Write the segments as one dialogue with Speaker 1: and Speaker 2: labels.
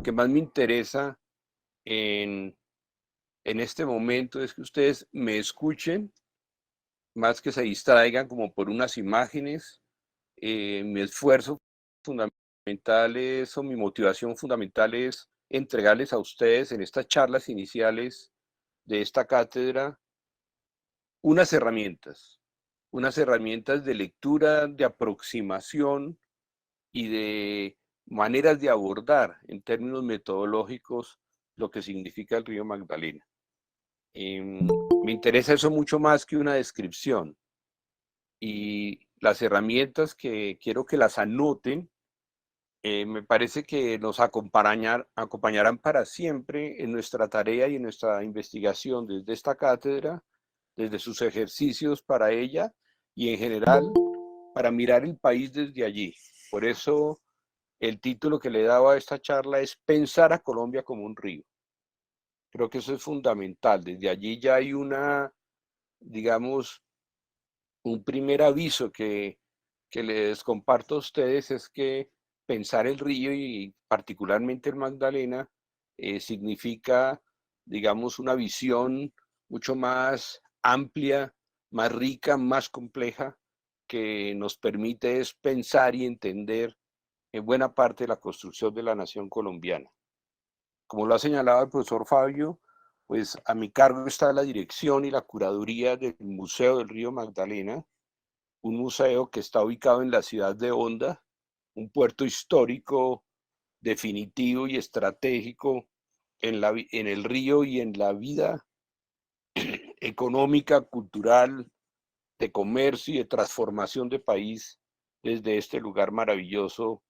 Speaker 1: que más me interesa en, en este momento es que ustedes me escuchen, más que se distraigan como por unas imágenes. Mi esfuerzo fundamental es, o mi motivación fundamental es entregarles a ustedes en estas charlas iniciales de esta cátedra unas unas herramientas de lectura, de aproximación y de maneras de abordar en términos metodológicos lo que significa el río Magdalena. Me interesa eso mucho más que una descripción, y las herramientas que quiero que las anoten, me parece que nos acompañarán para siempre en nuestra tarea y en nuestra investigación desde esta cátedra, desde sus ejercicios para ella y en general para mirar el país desde allí. Por eso el título que le daba a esta charla es Pensar a Colombia como un río. Creo que eso es fundamental. Desde allí ya hay digamos, un primer aviso que les comparto a ustedes, es que pensar el río y particularmente el Magdalena significa, digamos, una visión mucho más amplia, más rica, más compleja, que nos permite es pensar y entender en buena parte de la construcción de la nación colombiana. Como lo ha señalado el profesor Fabio, pues a mi cargo está la dirección y la curaduría del Museo del Río Magdalena, un museo que está ubicado en la ciudad de Honda, un puerto histórico definitivo y estratégico en el río y en la vida económica, cultural, de comercio y de transformación de país desde este lugar maravilloso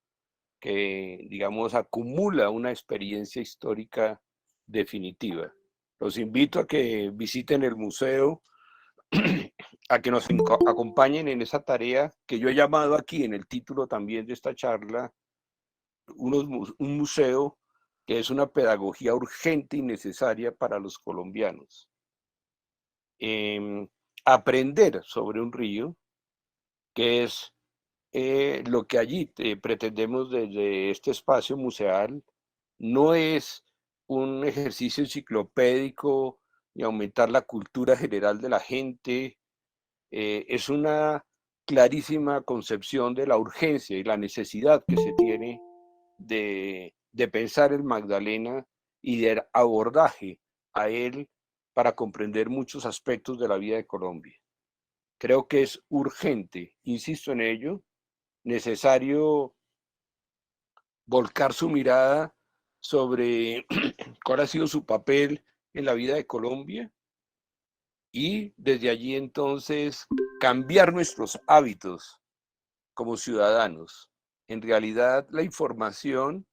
Speaker 1: que, digamos, acumula una experiencia histórica definitiva. Los invito a que visiten el museo, a que nos acompañen en esa tarea que yo he llamado aquí en el título también de esta charla, un museo que es una pedagogía urgente y necesaria para los colombianos. Aprender sobre un río, que es lo que allí pretendemos desde este espacio museal. No es un ejercicio enciclopédico ni aumentar la cultura general de la gente, es una clarísima concepción de la urgencia y la necesidad que se tiene de pensar el Magdalena y de abordaje a él para comprender muchos aspectos de la vida de Colombia. Creo que es urgente, insisto en ello, necesario volcar su mirada sobre cuál ha sido su papel en la vida de Colombia y desde allí entonces cambiar nuestros hábitos como ciudadanos. En realidad la información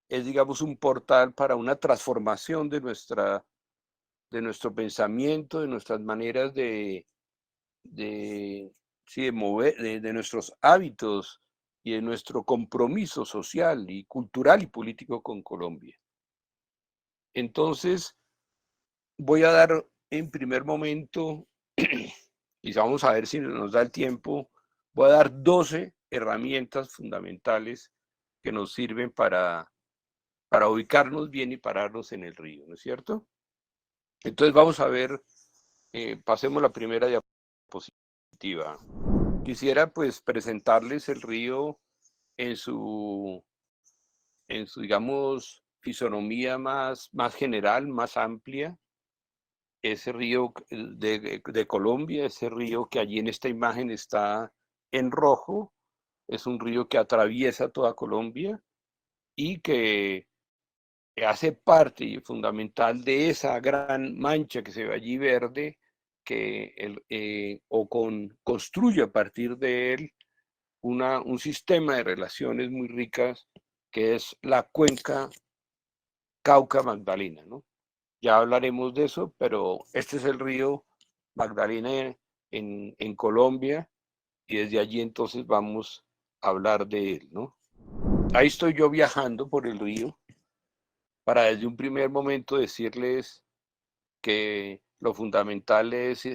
Speaker 1: es, digamos, un portal para una transformación de nuestro pensamiento, de nuestras maneras de, sí, de mover, de nuestros hábitos y de nuestro compromiso social y cultural y político con Colombia. Entonces, voy a dar en primer momento, y vamos a ver si nos da el tiempo, voy a dar 12 herramientas fundamentales que nos sirven para ubicarnos bien y pararnos en el río, ¿no es cierto? Entonces vamos a ver, pasemos la primera diapositiva. Quisiera pues presentarles el río en su digamos, fisonomía más general, más amplia. Ese río de Colombia, ese río que allí en esta imagen está en rojo, es un río que atraviesa toda Colombia y que hace parte y fundamental de esa gran mancha que se ve allí verde, construye a partir de él un sistema de relaciones muy ricas, que es la cuenca Cauca-Magdalena, ¿no? Ya hablaremos de eso, pero este es el río Magdalena en Colombia, y desde allí entonces vamos a hablar de él, ¿no? Ahí estoy yo viajando por el río para desde un primer momento decirles que lo fundamental es,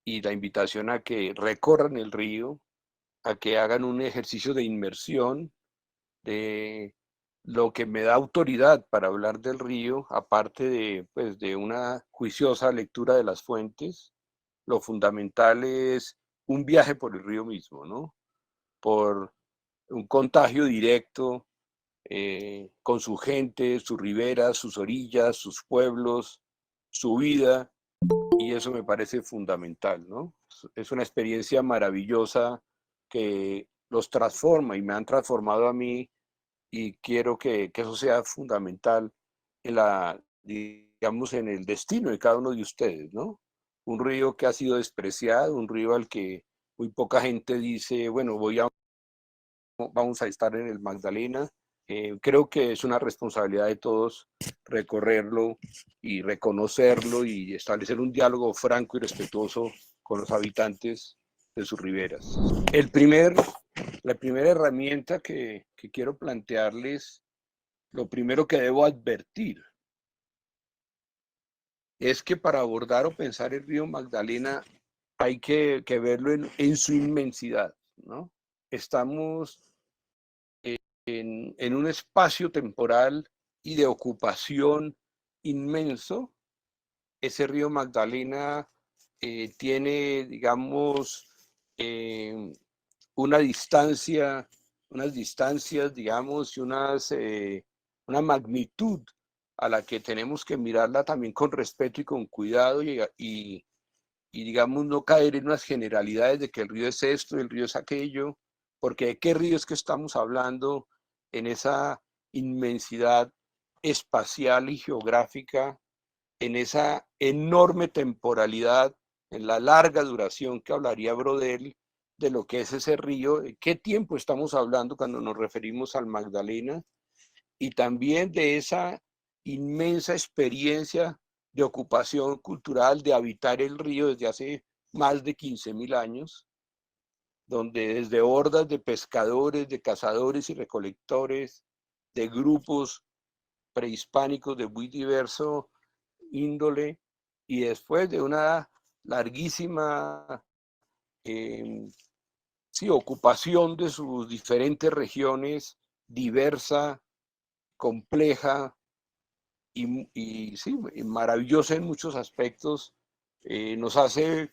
Speaker 1: y la invitación a que recorran el río, a que hagan un ejercicio de inmersión, de, lo que me da autoridad para hablar del río, aparte de, pues, de una juiciosa lectura de las fuentes, lo fundamental es un viaje por el río mismo, ¿no? Por un contagio directo con su gente, sus riberas, sus orillas, sus pueblos, su vida, y eso me parece fundamental, ¿no? Es una experiencia maravillosa que los transforma y me han transformado a mí y quiero que eso sea fundamental en la, digamos, en el destino de cada uno de ustedes, ¿no? Un río que ha sido despreciado, un río al que muy poca gente dice, bueno, vamos a estar en el Magdalena. Creo que es una responsabilidad de todos recorrerlo y reconocerlo y establecer un diálogo franco y respetuoso con los habitantes de sus riberas. La primera herramienta que quiero plantearles, lo primero que debo advertir es que para abordar o pensar el río Magdalena hay que verlo en su inmensidad, ¿no? Estamos en un espacio temporal y de ocupación inmenso. Ese río Magdalena tiene, digamos, eh, una distancia, unas distancias, digamos, y una magnitud a la que tenemos que mirarla también con respeto y con cuidado y digamos, no caer en unas generalidades de que el río es esto, el río es aquello, porque de qué río es que estamos hablando en esa inmensidad espacial y geográfica, en esa enorme temporalidad, en la larga duración que hablaría Brodel de lo que es ese río, de qué tiempo estamos hablando cuando nos referimos al Magdalena, y también de esa inmensa experiencia de ocupación cultural, de habitar el río desde hace más de 15.000 años, donde desde hordas de pescadores, de cazadores y recolectores, de grupos prehispánicos de muy diverso índole, y después de una larguísima sí, ocupación de sus diferentes regiones, diversa, compleja, y sí, maravillosa en muchos aspectos, nos hace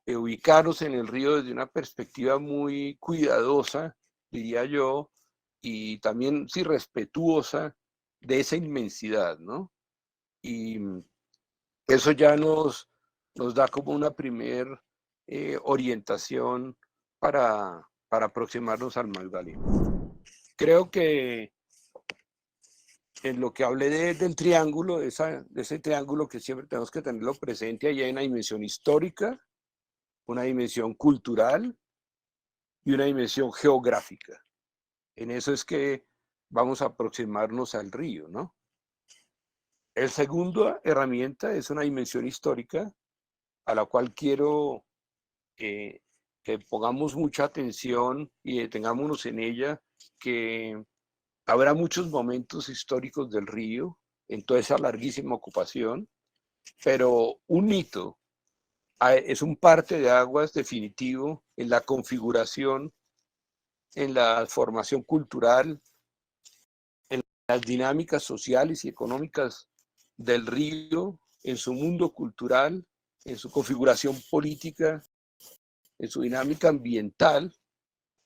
Speaker 1: ubicarnos en el río desde una perspectiva muy cuidadosa, diría yo, y también sí respetuosa de esa inmensidad, ¿no? Y eso ya nos da como una primer orientación para aproximarnos al Magdalena. Creo que en lo que hablé del triángulo, de ese triángulo que siempre tenemos que tenerlo presente, ahí hay una dimensión histórica, una dimensión cultural y una dimensión geográfica. En eso es que vamos a aproximarnos al río, ¿no? El segundo herramienta es una dimensión histórica a la cual quiero que pongamos mucha atención y detengámonos en ella, que habrá muchos momentos históricos del río en toda esa larguísima ocupación, pero un hito es un parte de aguas definitivo en la configuración, en la formación cultural, en las dinámicas sociales y económicas del río, en su mundo cultural, en su configuración política, en su dinámica ambiental,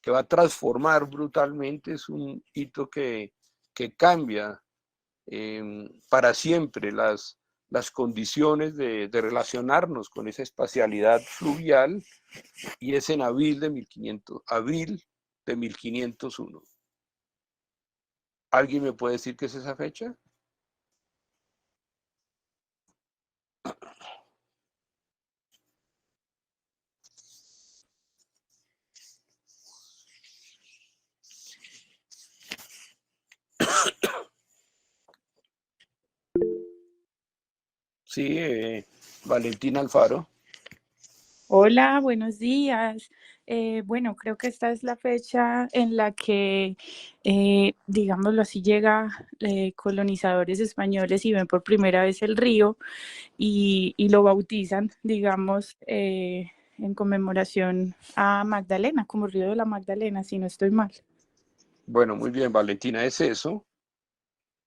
Speaker 1: que va a transformar brutalmente, es un hito que cambia para siempre las condiciones de relacionarnos con esa espacialidad fluvial, y es en abril de 1501. ¿Alguien me puede decir qué es esa fecha? Sí, Valentín Alfaro.
Speaker 2: Hola, buenos días. Bueno, creo que esta es la fecha en la que, digámoslo así, llega colonizadores españoles y ven por primera vez el río y lo bautizan, digamos, en conmemoración a Magdalena, como Río de la Magdalena, si no estoy mal.
Speaker 1: Bueno, muy bien, Valentina, es eso.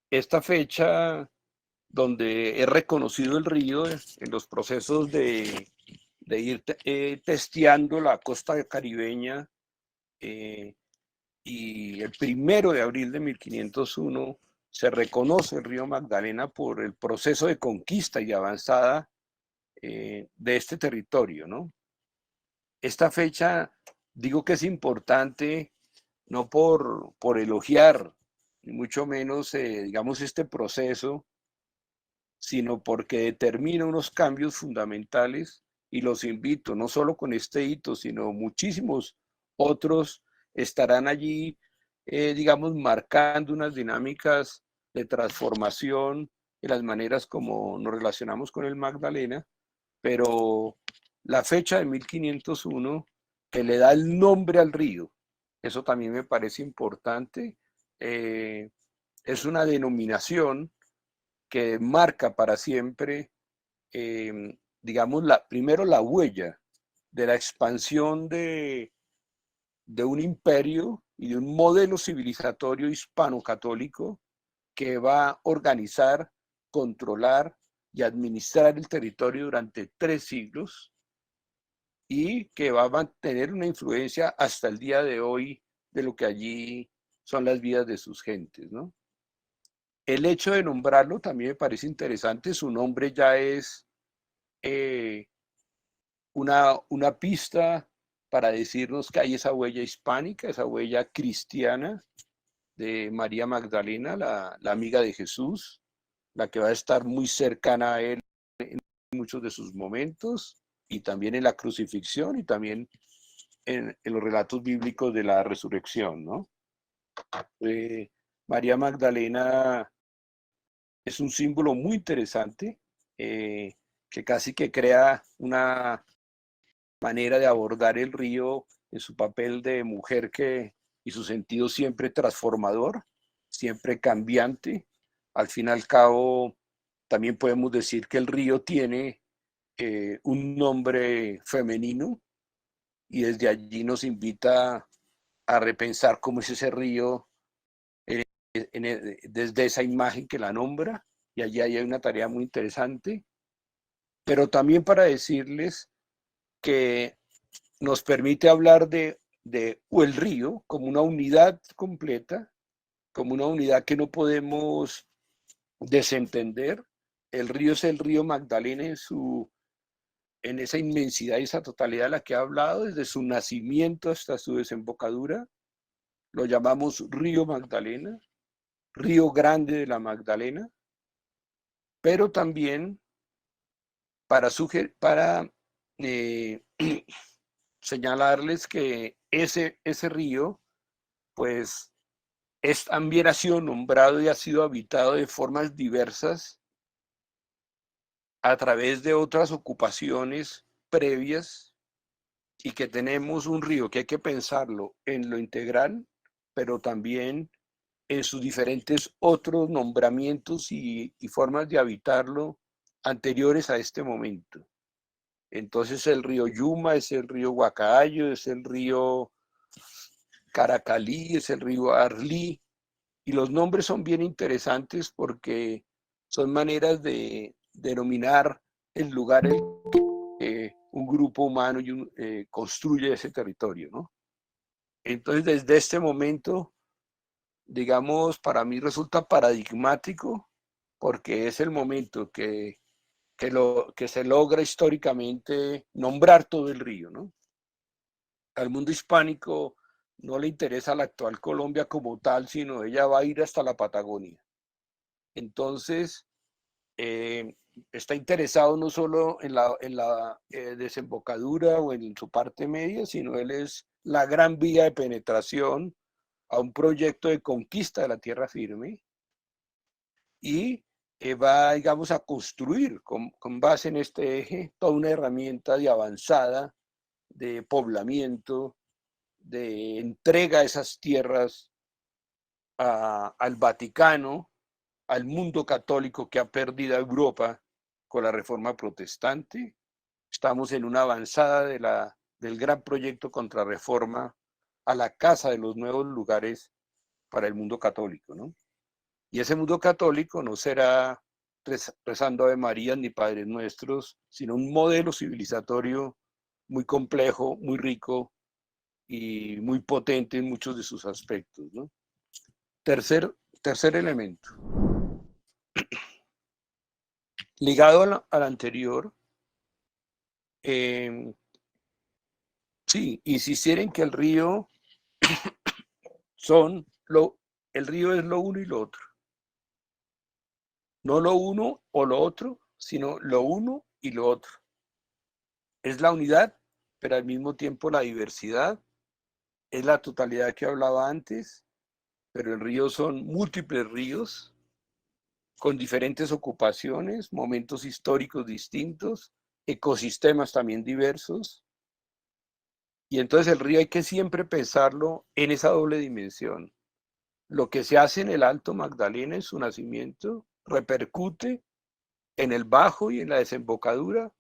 Speaker 1: esta fecha donde es reconocido el río en los procesos de ir testeando la costa caribeña, y el 1 de abril de 1501 se reconoce el río Magdalena por el proceso de conquista y avanzada de este territorio, ¿no? Esta fecha digo que es importante no por elogiar, ni mucho menos, digamos, este proceso, sino porque determina unos cambios fundamentales y los invito, no solo con este hito, sino muchísimos otros estarán allí, digamos, marcando unas dinámicas de transformación en las maneras como nos relacionamos con el Magdalena, pero la fecha de 1501 que le da el nombre al río, eso también me parece importante, es una denominación que marca para siempre, digamos, primero la huella de la expansión de un imperio y de un modelo civilizatorio hispano-católico que va a organizar, controlar y administrar el territorio durante 3 siglos y que va a mantener una influencia hasta el día de hoy de lo que allí son las vidas de sus gentes, ¿no? El hecho de nombrarlo también me parece interesante, su nombre ya es eh, una pista para decirnos que hay esa huella hispánica, esa huella cristiana de María Magdalena, la amiga de Jesús, la que va a estar muy cercana a él en muchos de sus momentos y también en la crucifixión y también en los relatos bíblicos de la resurrección, ¿no? Eh, María Magdalena es un símbolo muy interesante, que casi que crea una manera de abordar el río en su papel de mujer y su sentido siempre transformador, siempre cambiante. Al fin y al cabo, también podemos decir que el río tiene un nombre femenino y desde allí nos invita a repensar cómo es ese río desde esa imagen que la nombra, y allí hay una tarea muy interesante, pero también para decirles que nos permite hablar de el río como una unidad completa, como una unidad que no podemos desentender. El río es el río Magdalena en esa inmensidad y esa totalidad de la que ha hablado, desde su nacimiento hasta su desembocadura. Lo llamamos río Magdalena, río grande de la Magdalena, pero también para señalarles que ese río, pues, también ha sido nombrado y ha sido habitado de formas diversas a través de otras ocupaciones previas, y que tenemos un río que hay que pensarlo en lo integral, pero también en sus diferentes otros nombramientos y formas de habitarlo anteriores a este momento. Entonces el río Yuma es el río Guacayo, es el río Caracalí, es el río Arlí, y los nombres son bien interesantes porque son maneras de denominar el lugar en que un grupo humano construye ese territorio, ¿no? Entonces, desde este momento, digamos, para mí resulta paradigmático porque es el momento que se logra históricamente nombrar todo el río, ¿no? Al mundo hispánico no le interesa la actual Colombia como tal, sino ella va a ir hasta la Patagonia. Entonces, eh, está interesado no solo en la desembocadura o en su parte media, sino él es la gran vía de penetración a un proyecto de conquista de la tierra firme y va, digamos, a construir con base en este eje toda una herramienta de avanzada, de poblamiento, de entrega de esas tierras al Vaticano, al mundo católico que ha perdido a Europa con la reforma protestante. Estamos en una avanzada del gran proyecto contrarreforma a la casa de los nuevos lugares para el mundo católico, ¿no? Y ese mundo católico no será rezando Ave María ni Padres Nuestros, sino un modelo civilizatorio muy complejo, muy rico y muy potente en muchos de sus aspectos, ¿no? Tercer elemento. Ligado al anterior, sí, insistir en que el río el río es lo uno y lo otro. No lo uno o lo otro, sino lo uno y lo otro. Es la unidad, pero al mismo tiempo la diversidad. Es la totalidad que hablaba antes, pero el río son múltiples ríos con diferentes ocupaciones, momentos históricos distintos, ecosistemas también diversos. Y entonces el río hay que siempre pensarlo en esa doble dimensión. Lo que se hace en el Alto Magdalena en su nacimiento repercute en el Bajo y en la desembocadura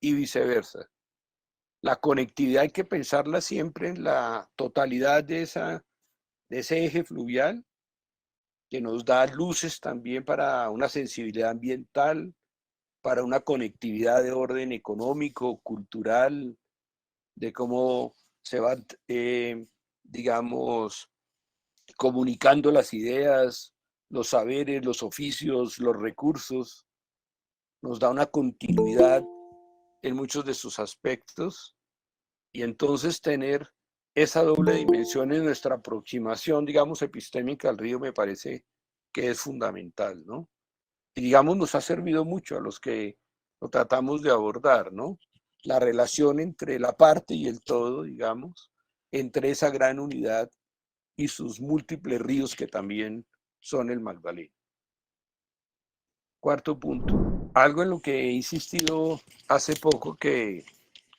Speaker 1: y viceversa. La conectividad hay que pensarla siempre en la totalidad de ese eje fluvial que nos da luces también para una sensibilidad ambiental, para una conectividad de orden económico, cultural, de cómo se van, digamos, comunicando las ideas, los saberes, los oficios, los recursos. Nos da una continuidad en muchos de sus aspectos y entonces tener esa doble dimensión en nuestra aproximación, digamos, epistémica al río me parece que es fundamental, ¿no? Y digamos, nos ha servido mucho a los que lo tratamos de abordar, ¿no? La relación entre la parte y el todo, digamos, entre esa gran unidad y sus múltiples ríos que también son el Magdalena. Cuarto punto, algo en lo que he insistido hace poco que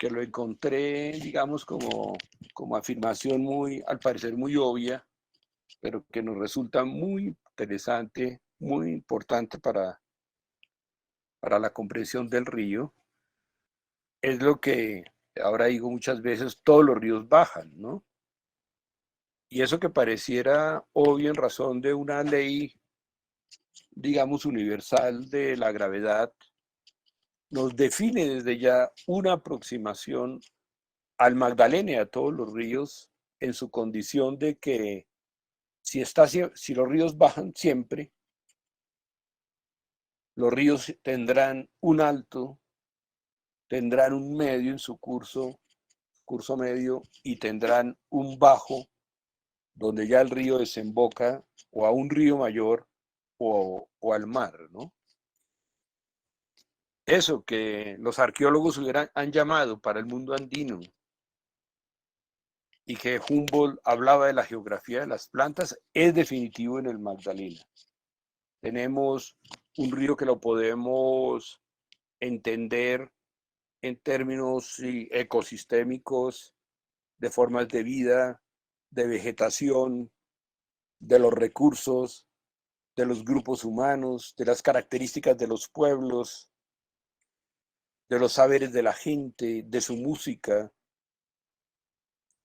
Speaker 1: lo encontré, digamos, como afirmación muy, al parecer muy obvia, pero que nos resulta muy interesante, muy importante para la comprensión del río, es lo que ahora digo muchas veces, todos los ríos bajan, ¿no? Y eso que pareciera obvio en razón de una ley, digamos, universal de la gravedad, nos define desde ya una aproximación al Magdalena y a todos los ríos en su condición de que si los ríos bajan siempre, los ríos tendrán un alto, tendrán un medio en su curso medio, y tendrán un bajo, donde ya el río desemboca o a un río mayor o al mar, ¿no? Eso que los arqueólogos han llamado para el mundo andino y que Humboldt hablaba de la geografía de las plantas, es definitivo en el Magdalena. Tenemos un río que lo podemos entender en términos ecosistémicos, de formas de vida, de vegetación, de los recursos, de los grupos humanos, de las características de los pueblos, de los saberes de la gente, de su música,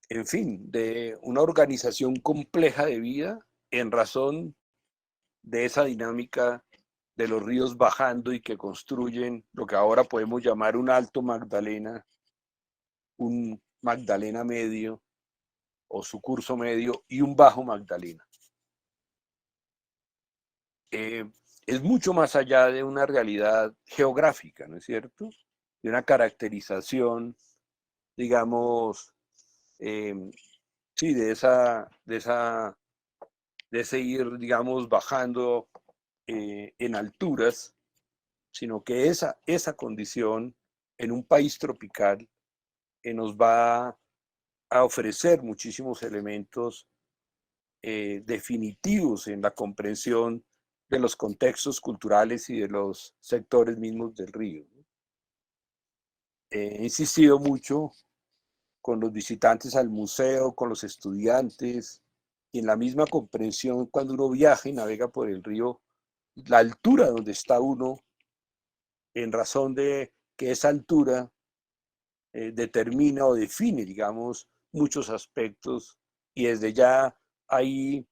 Speaker 1: en fin, de una organización compleja de vida en razón de esa dinámica de los ríos bajando y que construyen lo que ahora podemos llamar un Alto Magdalena, un Magdalena medio o su curso medio y un Bajo Magdalena. Es mucho más allá de una realidad geográfica, ¿no es cierto? De una caracterización, digamos, sí, de ese ir, digamos, bajando en alturas, sino que esa condición en un país tropical nos va a ofrecer muchísimos elementos definitivos en la comprensión de los contextos culturales y de los sectores mismos del río. He insistido mucho con los visitantes al museo, con los estudiantes, y en la misma comprensión cuando uno viaja y navega por el río, la altura donde está uno, en razón de que esa altura determina o define, digamos, muchos aspectos, y desde ya hay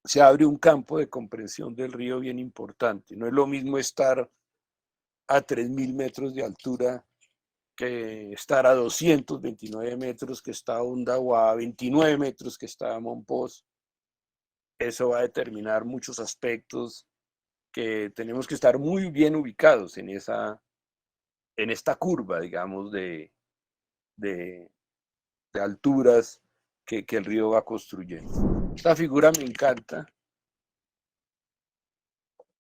Speaker 1: se abre un campo de comprensión del río bien importante. No es lo mismo estar a 3.000 metros de altura que estar a 229 metros que está Honda o a 29 metros que está Monpós. Eso va a determinar muchos aspectos que tenemos que estar muy bien ubicados en esta curva, digamos, de alturas que el río va construyendo. Esta figura me encanta.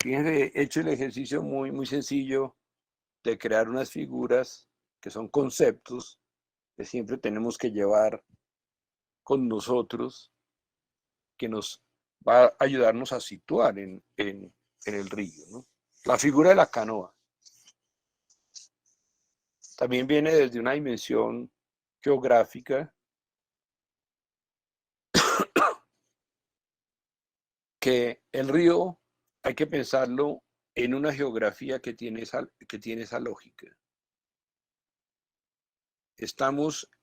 Speaker 1: Fíjense, he hecho el ejercicio muy, muy sencillo de crear unas figuras que son conceptos que siempre tenemos que llevar con nosotros, que nos va a ayudarnos a situar en el río, ¿no? La figura de la canoa también viene desde una dimensión geográfica que el río hay que pensarlo en una geografía que tiene esa lógica.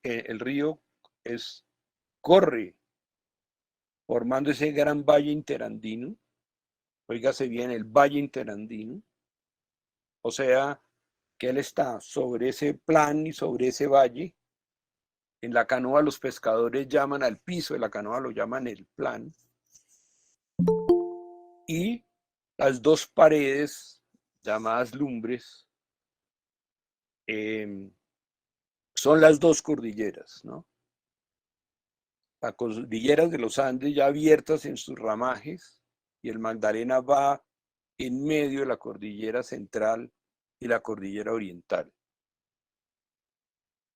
Speaker 1: El río corre formando ese gran valle interandino, oígase bien, el valle interandino, o sea, que él está sobre ese plan y sobre ese valle. En la canoa los pescadores llaman al piso de la canoa, lo llaman el plan. Y las dos paredes, llamadas lumbres, son las dos cordilleras, ¿no? Las cordilleras de los Andes ya abiertas en sus ramajes, y el Magdalena va en medio de la cordillera central y la cordillera oriental.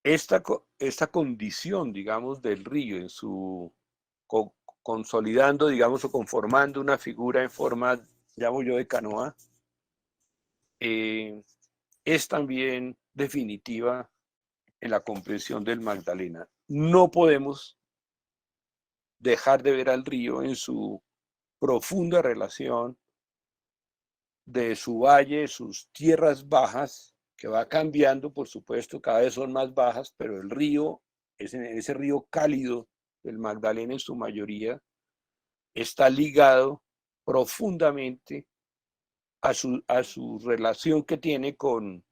Speaker 1: Esta condición, digamos, del río en su consolidando, digamos, o conformando una figura en forma, llamo yo, de canoa, es también definitiva en la comprensión del Magdalena. No podemos dejar de ver al río en su profunda relación de su valle, sus tierras bajas, que va cambiando, por supuesto, cada vez son más bajas, pero el río, ese río cálido del Magdalena en su mayoría, está ligado profundamente a su relación que tiene con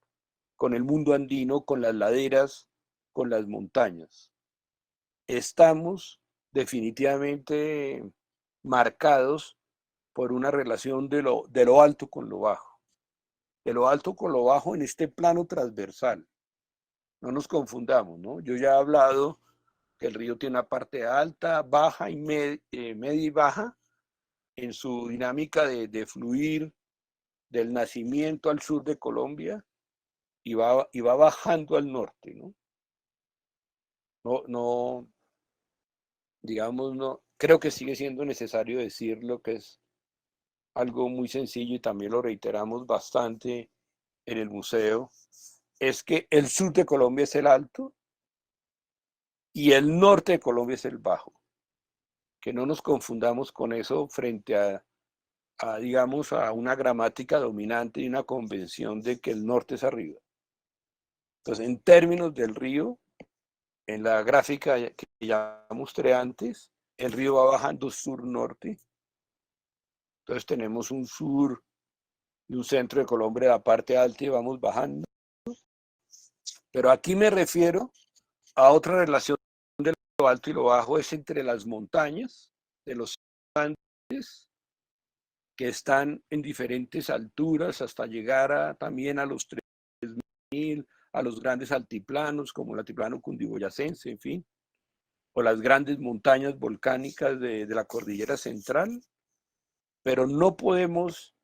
Speaker 1: el mundo andino, con las laderas, con las montañas. Estamos definitivamente marcados por una relación de lo alto con lo bajo, de lo alto con lo bajo en este plano transversal. No nos confundamos, ¿no? Yo ya he hablado que el río tiene una parte alta, baja y media y baja en su dinámica de fluir del nacimiento al sur de Colombia y va bajando al norte, ¿no? No, digamos, no, creo que sigue siendo necesario decir lo que es algo muy sencillo y también lo reiteramos bastante en el museo, es que el sur de Colombia es el alto y el norte de Colombia es el bajo. Que no nos confundamos con eso frente digamos, a una gramática dominante y una convención de que el norte es arriba. Entonces, en términos del río, en la gráfica que ya mostré antes, el río va bajando sur-norte. Entonces tenemos un sur y un centro de Colombia, la parte alta, y vamos bajando. Pero aquí me refiero a otra relación de lo alto y lo bajo, es entre las montañas de los Andes, que están en diferentes alturas hasta llegar también a los 3.000, a los grandes altiplanos como el altiplano cundiboyacense, en fin, o las grandes montañas volcánicas de la cordillera central, pero no podemos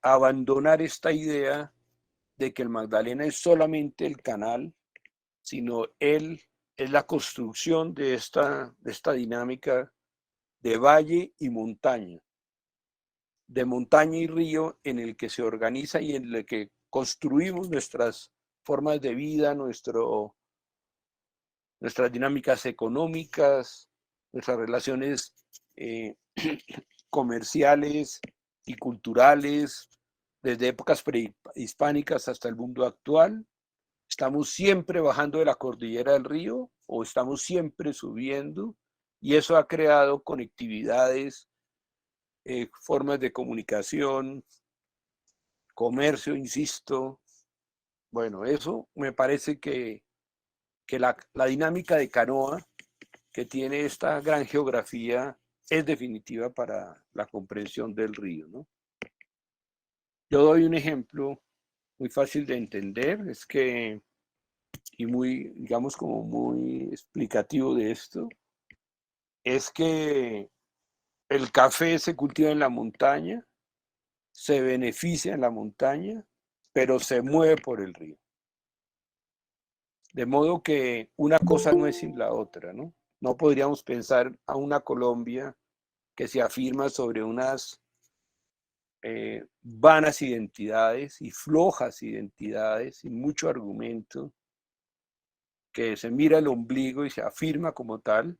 Speaker 1: abandonar esta idea de que el Magdalena es solamente el canal, sino él es la construcción de esta dinámica de valle y montaña, de montaña y río en el que se organiza y en el que construimos nuestras formas de vida, nuestras dinámicas económicas, nuestras relaciones comerciales y culturales, desde épocas prehispánicas hasta el mundo actual. Estamos siempre bajando de la cordillera del río o estamos siempre subiendo y eso ha creado conectividades, formas de comunicación, comercio, insisto. Bueno, eso me parece que la dinámica de canoa que tiene esta gran geografía es definitiva para la comprensión del río, ¿no? Yo doy un ejemplo muy fácil de entender, es que, y muy, digamos, como muy explicativo de esto, es que el café se cultiva en la montaña, se beneficia en la montaña, pero se mueve por el río. De modo que una cosa no es sin la otra, ¿no? No podríamos pensar a una Colombia que se afirma sobre unas vanas identidades y flojas identidades y mucho argumento, que se mira el ombligo y se afirma como tal,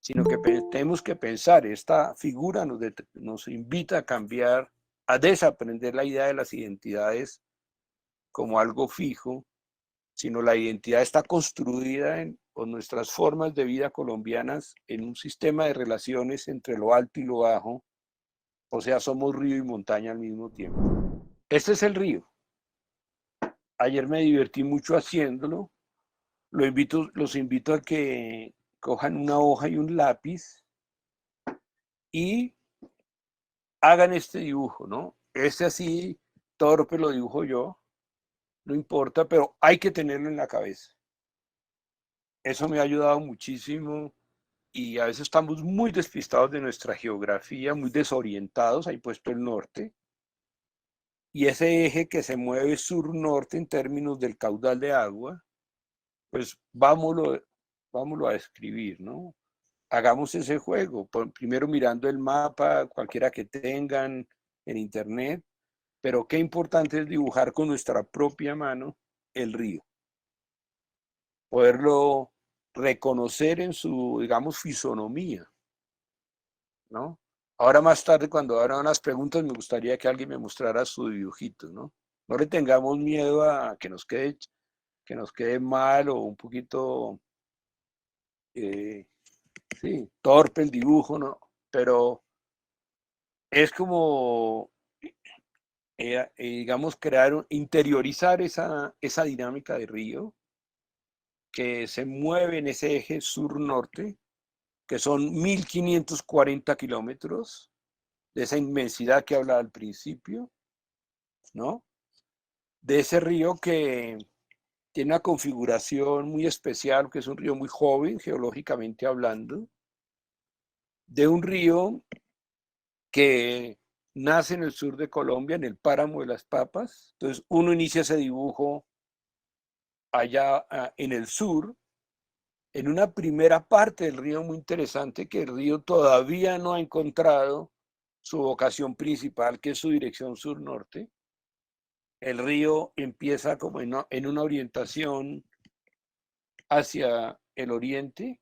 Speaker 1: sino que tenemos que pensar, esta figura nos invita a cambiar, a desaprender la idea de las identidades como algo fijo, sino la identidad está construida con nuestras formas de vida colombianas en un sistema de relaciones entre lo alto y lo bajo, o sea, somos río y montaña al mismo tiempo. Este es el río. Ayer me divertí mucho haciéndolo. Los invito a que cojan una hoja y un lápiz y hagan este dibujo, ¿no? Este así, torpe lo dibujo yo, no importa, pero hay que tenerlo en la cabeza. Eso me ha ayudado muchísimo y a veces estamos muy despistados de nuestra geografía, muy desorientados, ahí puesto el norte, y ese eje que se mueve sur-norte en términos del caudal de agua, pues vámonos a escribir, ¿no? Hagamos ese juego, primero mirando el mapa, cualquiera que tengan en internet, pero qué importante es dibujar con nuestra propia mano el río, poderlo reconocer en su, digamos, fisonomía, ¿no? Ahora más tarde, cuando hagan las preguntas, me gustaría que alguien me mostrara su dibujito, ¿no? No le tengamos miedo a que nos quede mal o un poquito, sí, torpe el dibujo, ¿no? Pero es como, digamos, interiorizar esa dinámica de río que se mueve en ese eje sur-norte, que son 1540 kilómetros de esa inmensidad que hablaba al principio, ¿no? De ese río que tiene una configuración muy especial, que es un río muy joven, geológicamente hablando, de un río que nace en el sur de Colombia, en el páramo de las Papas. Entonces uno inicia ese dibujo allá en el sur, en una primera parte del río muy interesante, que el río todavía no ha encontrado su vocación principal, que es su dirección sur-norte. El río empieza como en una orientación hacia el oriente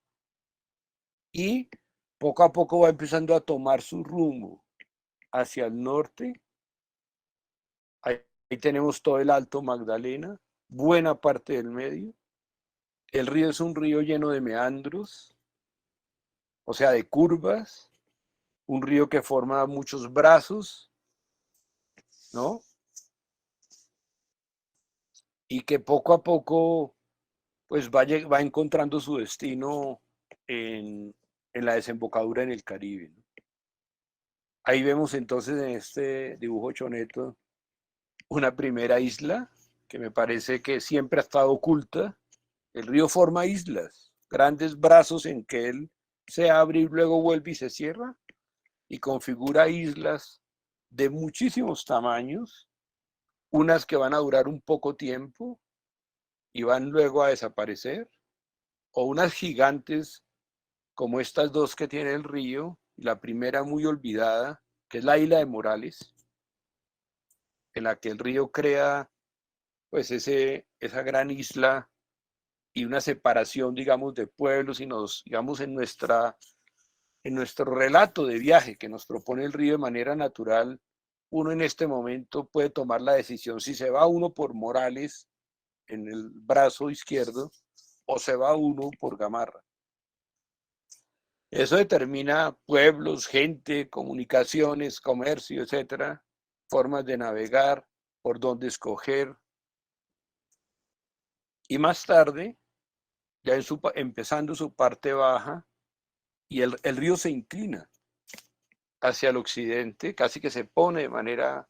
Speaker 1: y poco a poco va empezando a tomar su rumbo hacia el norte. Ahí tenemos todo el Alto Magdalena, buena parte del medio. El río es un río lleno de meandros, o sea, de curvas, un río que forma muchos brazos, ¿no? Y que poco a poco pues va encontrando su destino en la desembocadura en el Caribe, ¿no? Ahí vemos entonces en este dibujo choneto una primera isla que me parece que siempre ha estado oculta. El río forma islas, grandes brazos en que él se abre y luego vuelve y se cierra y configura islas de muchísimos tamaños, unas que van a durar un poco tiempo y van luego a desaparecer, o unas gigantes como estas dos que tiene el río, la primera muy olvidada, que es la isla de Morales, en la que el río crea pues esa gran isla y una separación, digamos, de pueblos y nos, digamos, en nuestro relato de viaje que nos propone el río de manera natural, uno en este momento puede tomar la decisión si se va uno por Morales en el brazo izquierdo o se va uno por Gamarra. Eso determina pueblos, gente, comunicaciones, comercio, etcétera, formas de navegar, por dónde escoger. Y más tarde, ya empezando su parte baja, y el río se inclina hacia el occidente, casi que se pone de manera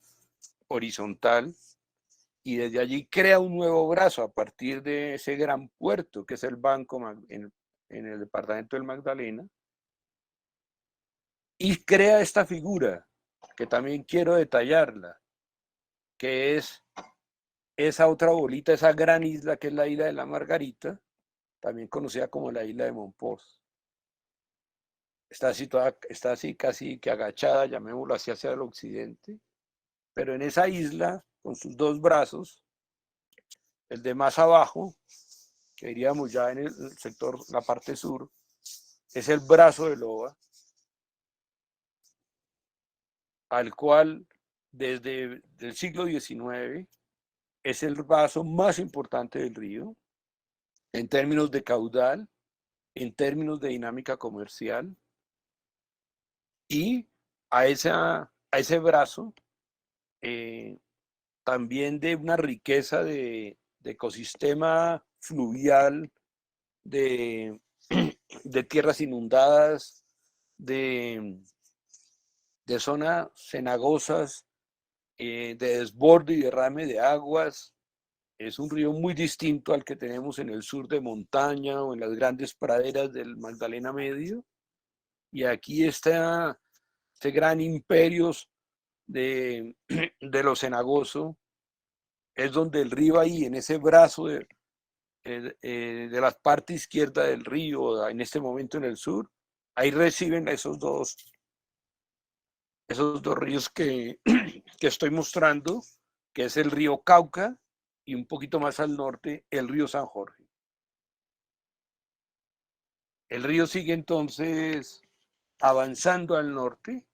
Speaker 1: horizontal, y desde allí crea un nuevo brazo a partir de ese gran puerto que es el Banco en el departamento del Magdalena, y crea esta figura que también quiero detallarla, que es esa otra bolita, esa gran isla que es la isla de la Margarita, también conocida como la isla de Montpós. Está situada, está así casi que agachada, llamémoslo así, hacia el occidente, pero en esa isla, con sus dos brazos, el de más abajo, que diríamos ya en el sector, la parte sur, es el brazo de loba, al cual desde el siglo XIX es el brazo más importante del río, en términos de caudal, en términos de dinámica comercial, y a ese brazo también de una riqueza de ecosistema fluvial, de, de tierras inundadas, de, de zonas cenagosas, de desborde y derrame de aguas. Es un río muy distinto al que tenemos en el sur de montaña o en las grandes praderas del Magdalena Medio. Y aquí está este gran imperio de lo cenagoso, es donde el río ahí, en ese brazo de la parte izquierda del río, en este momento en el sur, ahí reciben esos dos ríos que estoy mostrando, que es el río Cauca y un poquito más al norte el río San Jorge. El río sigue entonces avanzando al norte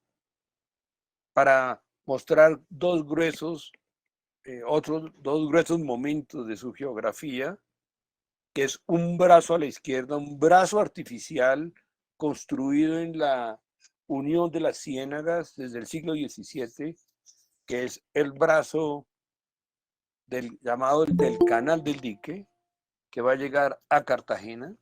Speaker 1: para mostrar otros dos gruesos momentos de su geografía, que es un brazo a la izquierda, un brazo artificial construido en la Unión de las Ciénagas desde el siglo XVII, que es el brazo llamado del Canal del Dique, que va a llegar a Cartagena,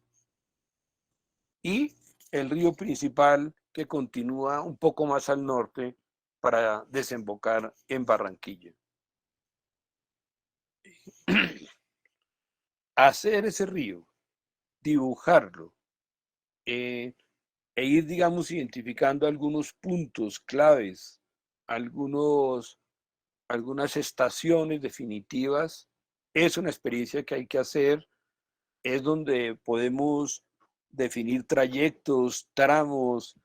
Speaker 1: y el río principal que continúa un poco más al norte para desembocar en Barranquilla. Hacer ese río, dibujarlo, e ir, digamos, identificando algunos puntos claves, algunas estaciones definitivas, es una experiencia que hay que hacer, es donde podemos definir trayectos, tramos,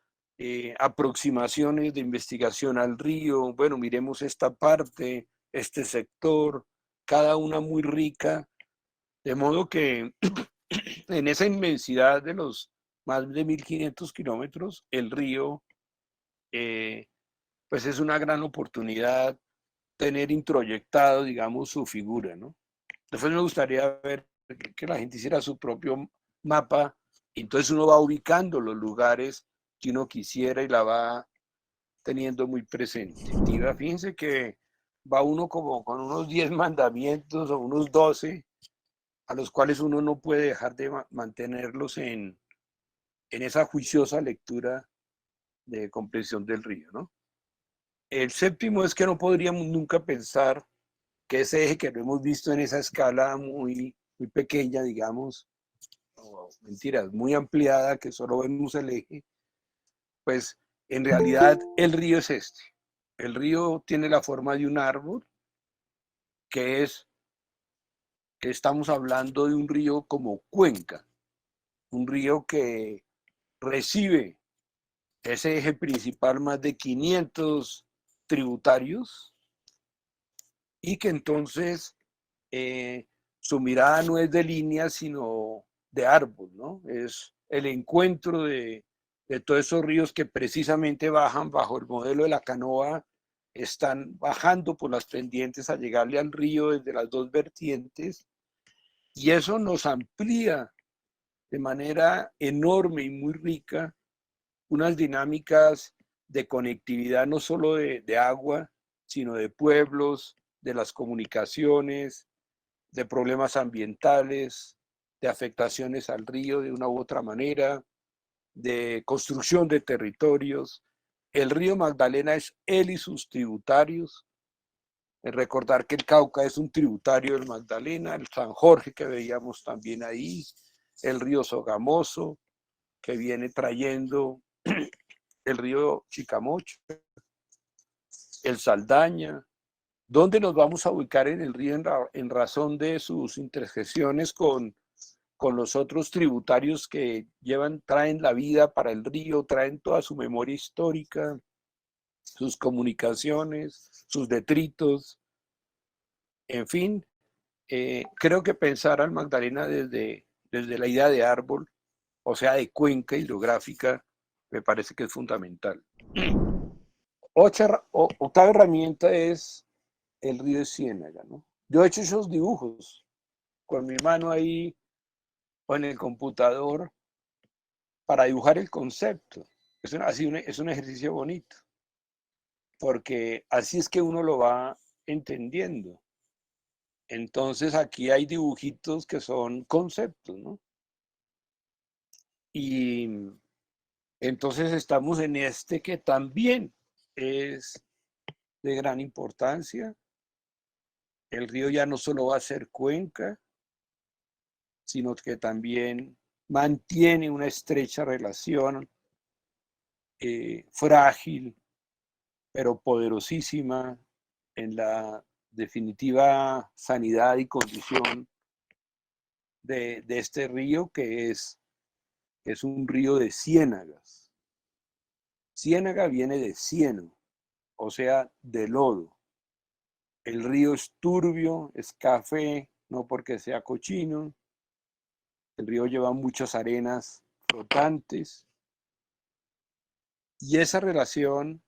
Speaker 1: aproximaciones de investigación al río. Bueno, miremos esta parte, este sector, cada una muy rica, de modo que en esa inmensidad de los más de 1500 kilómetros, el río, eh, pues es una gran oportunidad tener introyectado, digamos, su figura, ¿no? Después me gustaría ver que la gente hiciera su propio mapa, y entonces uno va ubicando los lugares que uno quisiera y la va teniendo muy presente. Fíjense que va uno como con unos 10 mandamientos o unos 12, a los cuales uno no puede dejar de mantenerlos en esa juiciosa lectura de comprensión del río, ¿no? El séptimo es que no podríamos nunca pensar que ese eje que no hemos visto en esa escala muy pequeña, digamos, o mentiras, muy ampliada, que solo vemos el eje, pues en realidad el río es este. El río tiene la forma de un árbol, que es que estamos hablando de un río como cuenca, un río que recibe ese eje principal más de 500 tributarios, y que entonces su mirada no es de línea, sino de árbol, ¿no? Es el encuentro de todos esos ríos que precisamente bajan bajo el modelo de la canoa, están bajando por las pendientes a llegarle al río desde las dos vertientes, y eso nos amplía de manera enorme y muy rica unas dinámicas de conectividad no solo de agua, sino de pueblos, de las comunicaciones, de problemas ambientales, de afectaciones al río de una u otra manera, de construcción de territorios. El río Magdalena es él y sus tributarios. Recordar que el Cauca es un tributario del Magdalena, el San Jorge que veíamos también ahí, el río Sogamoso que viene trayendo el río Chicamocha, el Saldaña. ¿Dónde nos vamos a ubicar en el río en razón de sus intersecciones con los otros tributarios que traen la vida para el río, traen toda su memoria histórica, sus comunicaciones, sus detritos, en fin? Creo que pensar al Magdalena desde la idea de árbol, o sea, de cuenca hidrográfica, me parece que es fundamental. Octava herramienta es el río de Ciénaga, ¿no? Yo he hecho esos dibujos con mi mano ahí o en el computador para dibujar el concepto. Es un ejercicio bonito, porque así es que uno lo va entendiendo. Entonces aquí hay dibujitos que son conceptos, ¿no? Y entonces estamos en este que también es de gran importancia. El río ya no solo va a ser cuenca, sino que también mantiene una estrecha relación frágil, pero poderosísima en la definitiva sanidad y condición de este río es un río de ciénagas. Ciénaga viene de cieno, o sea, de lodo. El río es turbio, es café, no porque sea cochino. El río lleva muchas arenas flotantes. Y esa relación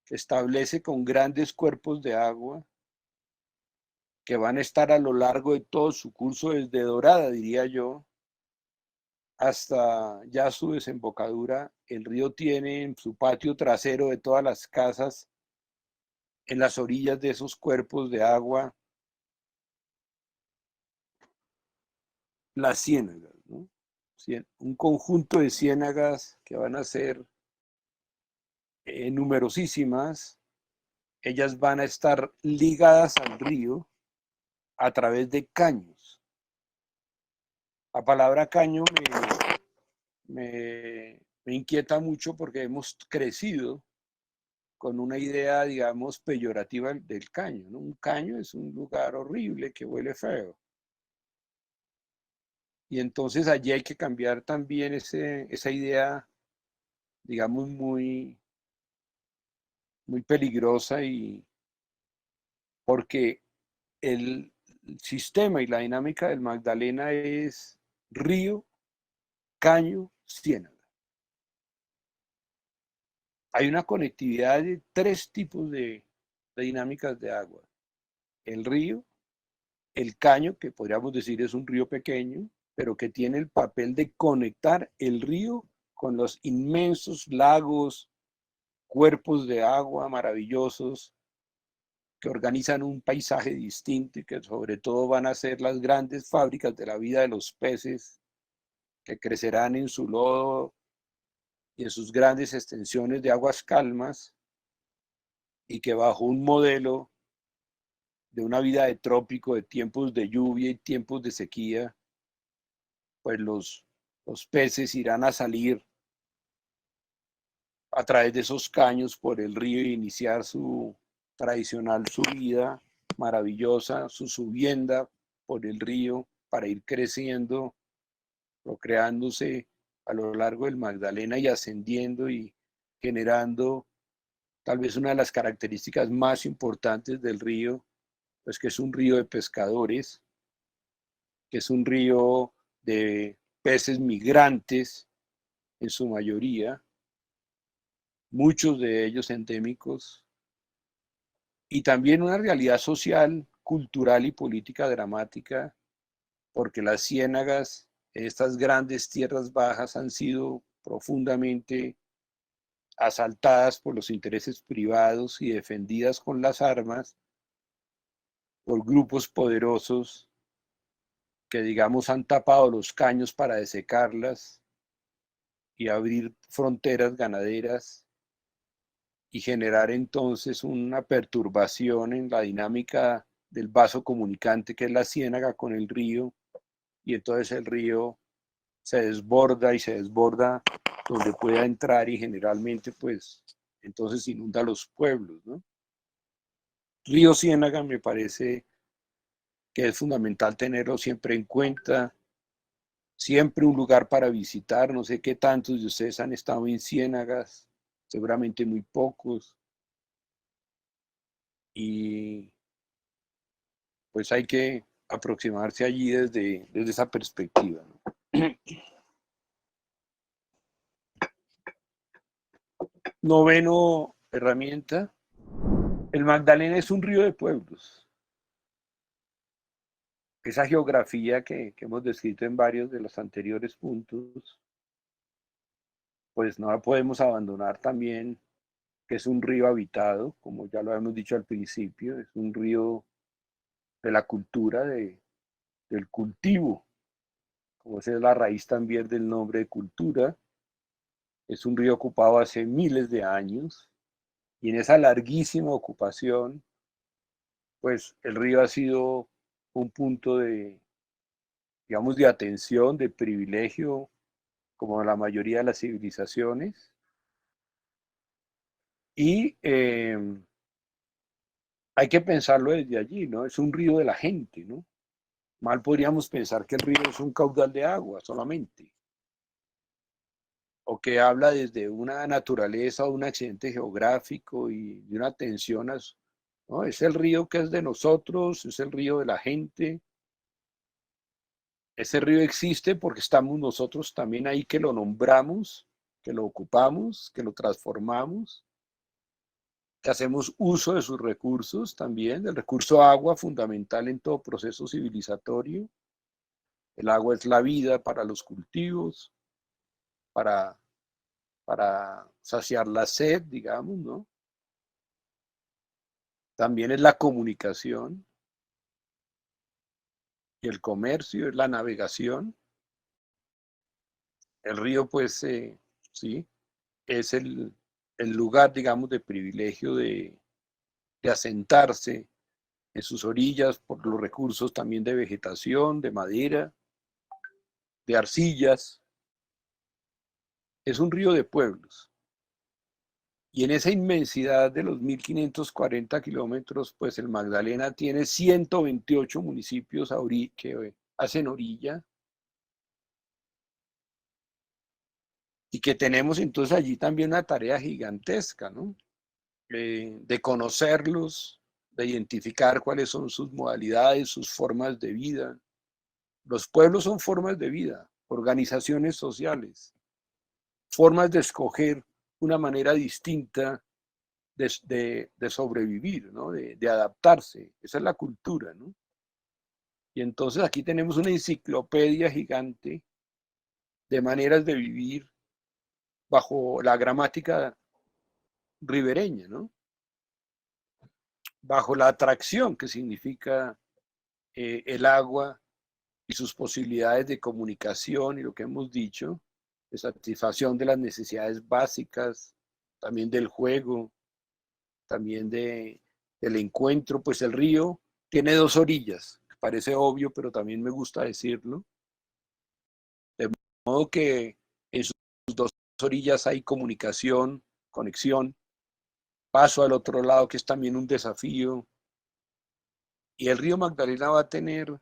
Speaker 1: que establece con grandes cuerpos de agua que van a estar a lo largo de todo su curso desde Dorada, diría yo, hasta ya su desembocadura. El río tiene en su patio trasero de todas las casas, en las orillas de esos cuerpos de agua, las ciénagas, ¿no? Un conjunto de ciénagas que van a ser numerosísimas. Ellas van a estar ligadas al río a través de caños. La palabra caño me inquieta mucho porque hemos crecido con una idea, digamos, peyorativa del caño, ¿no? Un caño es un lugar horrible que huele feo. Y entonces allí hay que cambiar también esa idea, digamos, muy peligrosa, y porque el sistema y la dinámica del Magdalena es río, caño, ciénaga. Hay una conectividad de tres tipos de dinámicas de agua. El río, el caño, que podríamos decir es un río pequeño, pero que tiene el papel de conectar el río con los inmensos lagos, cuerpos de agua maravillosos que organizan un paisaje distinto y que sobre todo van a ser las grandes fábricas de la vida de los peces que crecerán en su lodo y en sus grandes extensiones de aguas calmas, y que bajo un modelo de una vida de trópico, de tiempos de lluvia y tiempos de sequía, pues los peces irán a salir a través de esos caños por el río e iniciar su tradicional subida maravillosa, su subienda por el río para ir creciendo, procreándose a lo largo del Magdalena y ascendiendo y generando tal vez una de las características más importantes del río, pues que es un río de pescadores, que es un río de peces migrantes en su mayoría, muchos de ellos endémicos, y también una realidad social, cultural y política dramática, porque las ciénagas, estas grandes tierras bajas, han sido profundamente asaltadas por los intereses privados y defendidas con las armas por grupos poderosos que, digamos, han tapado los caños para desecarlas y abrir fronteras ganaderas y generar entonces una perturbación en la dinámica del vaso comunicante que es la ciénaga con el río, y entonces el río se desborda y se desborda donde pueda entrar y generalmente pues entonces inunda los pueblos, ¿no? Río Ciénaga me parece que es fundamental tenerlo siempre en cuenta, siempre un lugar para visitar. No sé qué tantos de ustedes han estado en Ciénagas, seguramente muy pocos, y pues hay que aproximarse allí desde esa perspectiva, ¿no? Noveno herramienta, el Magdalena es un río de pueblos. Esa geografía que hemos descrito en varios de los anteriores puntos, pues no la podemos abandonar también, que es un río habitado, como ya lo hemos dicho al principio, es un río de la cultura, del cultivo, como esa es la raíz también del nombre de cultura. Es un río ocupado hace miles de años, y en esa larguísima ocupación, pues el río ha sido un punto de, digamos, de atención, de privilegio, como la mayoría de las civilizaciones. Y hay que pensarlo desde allí, ¿no? Es un río de la gente, ¿no? Mal podríamos pensar que el río es un caudal de agua solamente, o que habla desde una naturaleza o un accidente geográfico y de una tensión, ¿no? Es el río que es de nosotros, es el río de la gente. Ese río existe porque estamos nosotros también ahí, que lo nombramos, que lo ocupamos, que lo transformamos, que hacemos uso de sus recursos también, del recurso agua fundamental en todo proceso civilizatorio. El agua es la vida para los cultivos, para, para saciar la sed, digamos, ¿no? También es la comunicación y el comercio, es la navegación. El río, pues, sí, es el lugar, digamos, de privilegio de asentarse en sus orillas por los recursos también de vegetación, de madera, de arcillas. Es un río de pueblos. Y en esa inmensidad de los 1.540 kilómetros, pues el Magdalena tiene 128 municipios que hacen orilla, y que tenemos entonces allí también una tarea gigantesca, ¿no? De conocerlos, de identificar cuáles son sus modalidades, sus formas de vida. Los pueblos son formas de vida, organizaciones sociales, formas de escoger una manera distinta de sobrevivir, ¿no? De adaptarse. Esa es la cultura, ¿no? Y entonces aquí tenemos una enciclopedia gigante de maneras de vivir bajo la gramática ribereña, ¿no? Bajo la atracción que significa el agua y sus posibilidades de comunicación y lo que hemos dicho, de satisfacción de las necesidades básicas, también del juego, también del encuentro. Pues el río tiene dos orillas, parece obvio, pero también me gusta decirlo, de modo que en sus dos orillas hay comunicación, conexión, paso al otro lado, que es también un desafío. Y el río Magdalena va a tener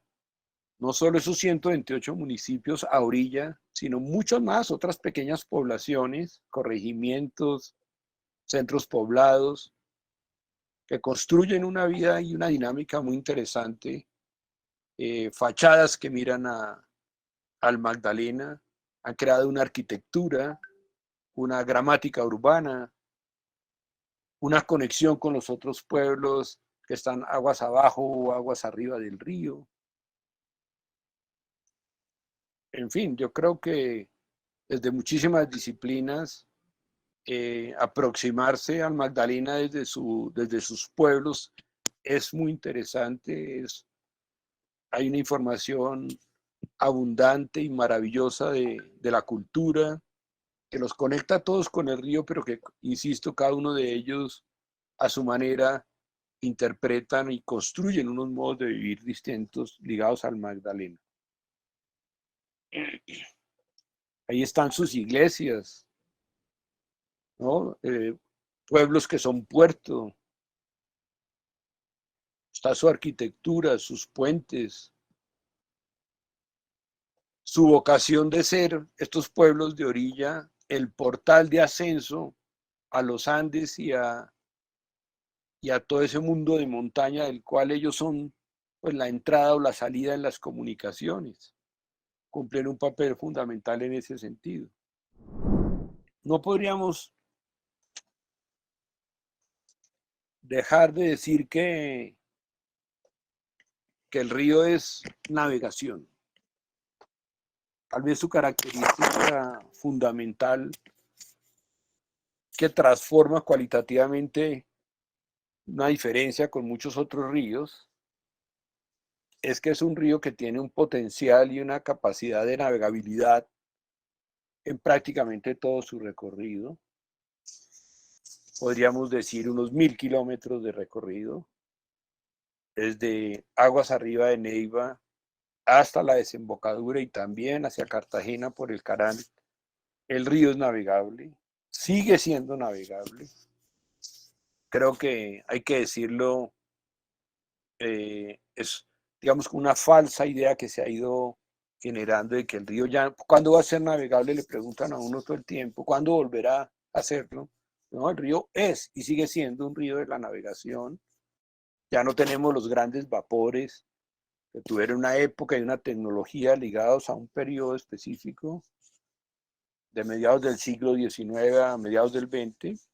Speaker 1: no solo esos 128 municipios a orilla, sino muchos más, otras pequeñas poblaciones, corregimientos, centros poblados, que construyen una vida y una dinámica muy interesante, fachadas que miran al Magdalena, han creado una arquitectura, una gramática urbana, una conexión con los otros pueblos que están aguas abajo o aguas arriba del río. En fin, yo creo que desde muchísimas disciplinas, aproximarse al Magdalena desde sus pueblos es muy interesante. Hay una información abundante y maravillosa de la cultura que los conecta a todos con el río, pero que, insisto, cada uno de ellos a su manera interpretan y construyen unos modos de vivir distintos ligados al Magdalena. Ahí están sus iglesias, ¿no? Pueblos que son puerto, está su arquitectura, sus puentes, su vocación de ser estos pueblos de orilla, el portal de ascenso a los Andes y a todo ese mundo de montaña del cual ellos son pues la entrada o la salida en las comunicaciones. Cumplen un papel fundamental en ese sentido. No podríamos dejar de decir que el río es navegación. Tal vez su característica fundamental que transforma cualitativamente una diferencia con muchos otros ríos es que es un río que tiene un potencial y una capacidad de navegabilidad en prácticamente todo su recorrido. Podríamos decir unos 1000 kilómetros de recorrido, desde aguas arriba de Neiva hasta la desembocadura y también hacia Cartagena por el canal. El río es navegable, sigue siendo navegable. Creo que hay que decirlo, es digamos una falsa idea que se ha ido generando de que el río ya, ¿cuándo va a ser navegable? Le preguntan a uno todo el tiempo, ¿cuándo volverá a hacerlo? No, el río es y sigue siendo un río de la navegación. Ya no tenemos los grandes vapores que tuvieron una época y una tecnología ligados a un periodo específico de mediados del siglo XIX a mediados del XX,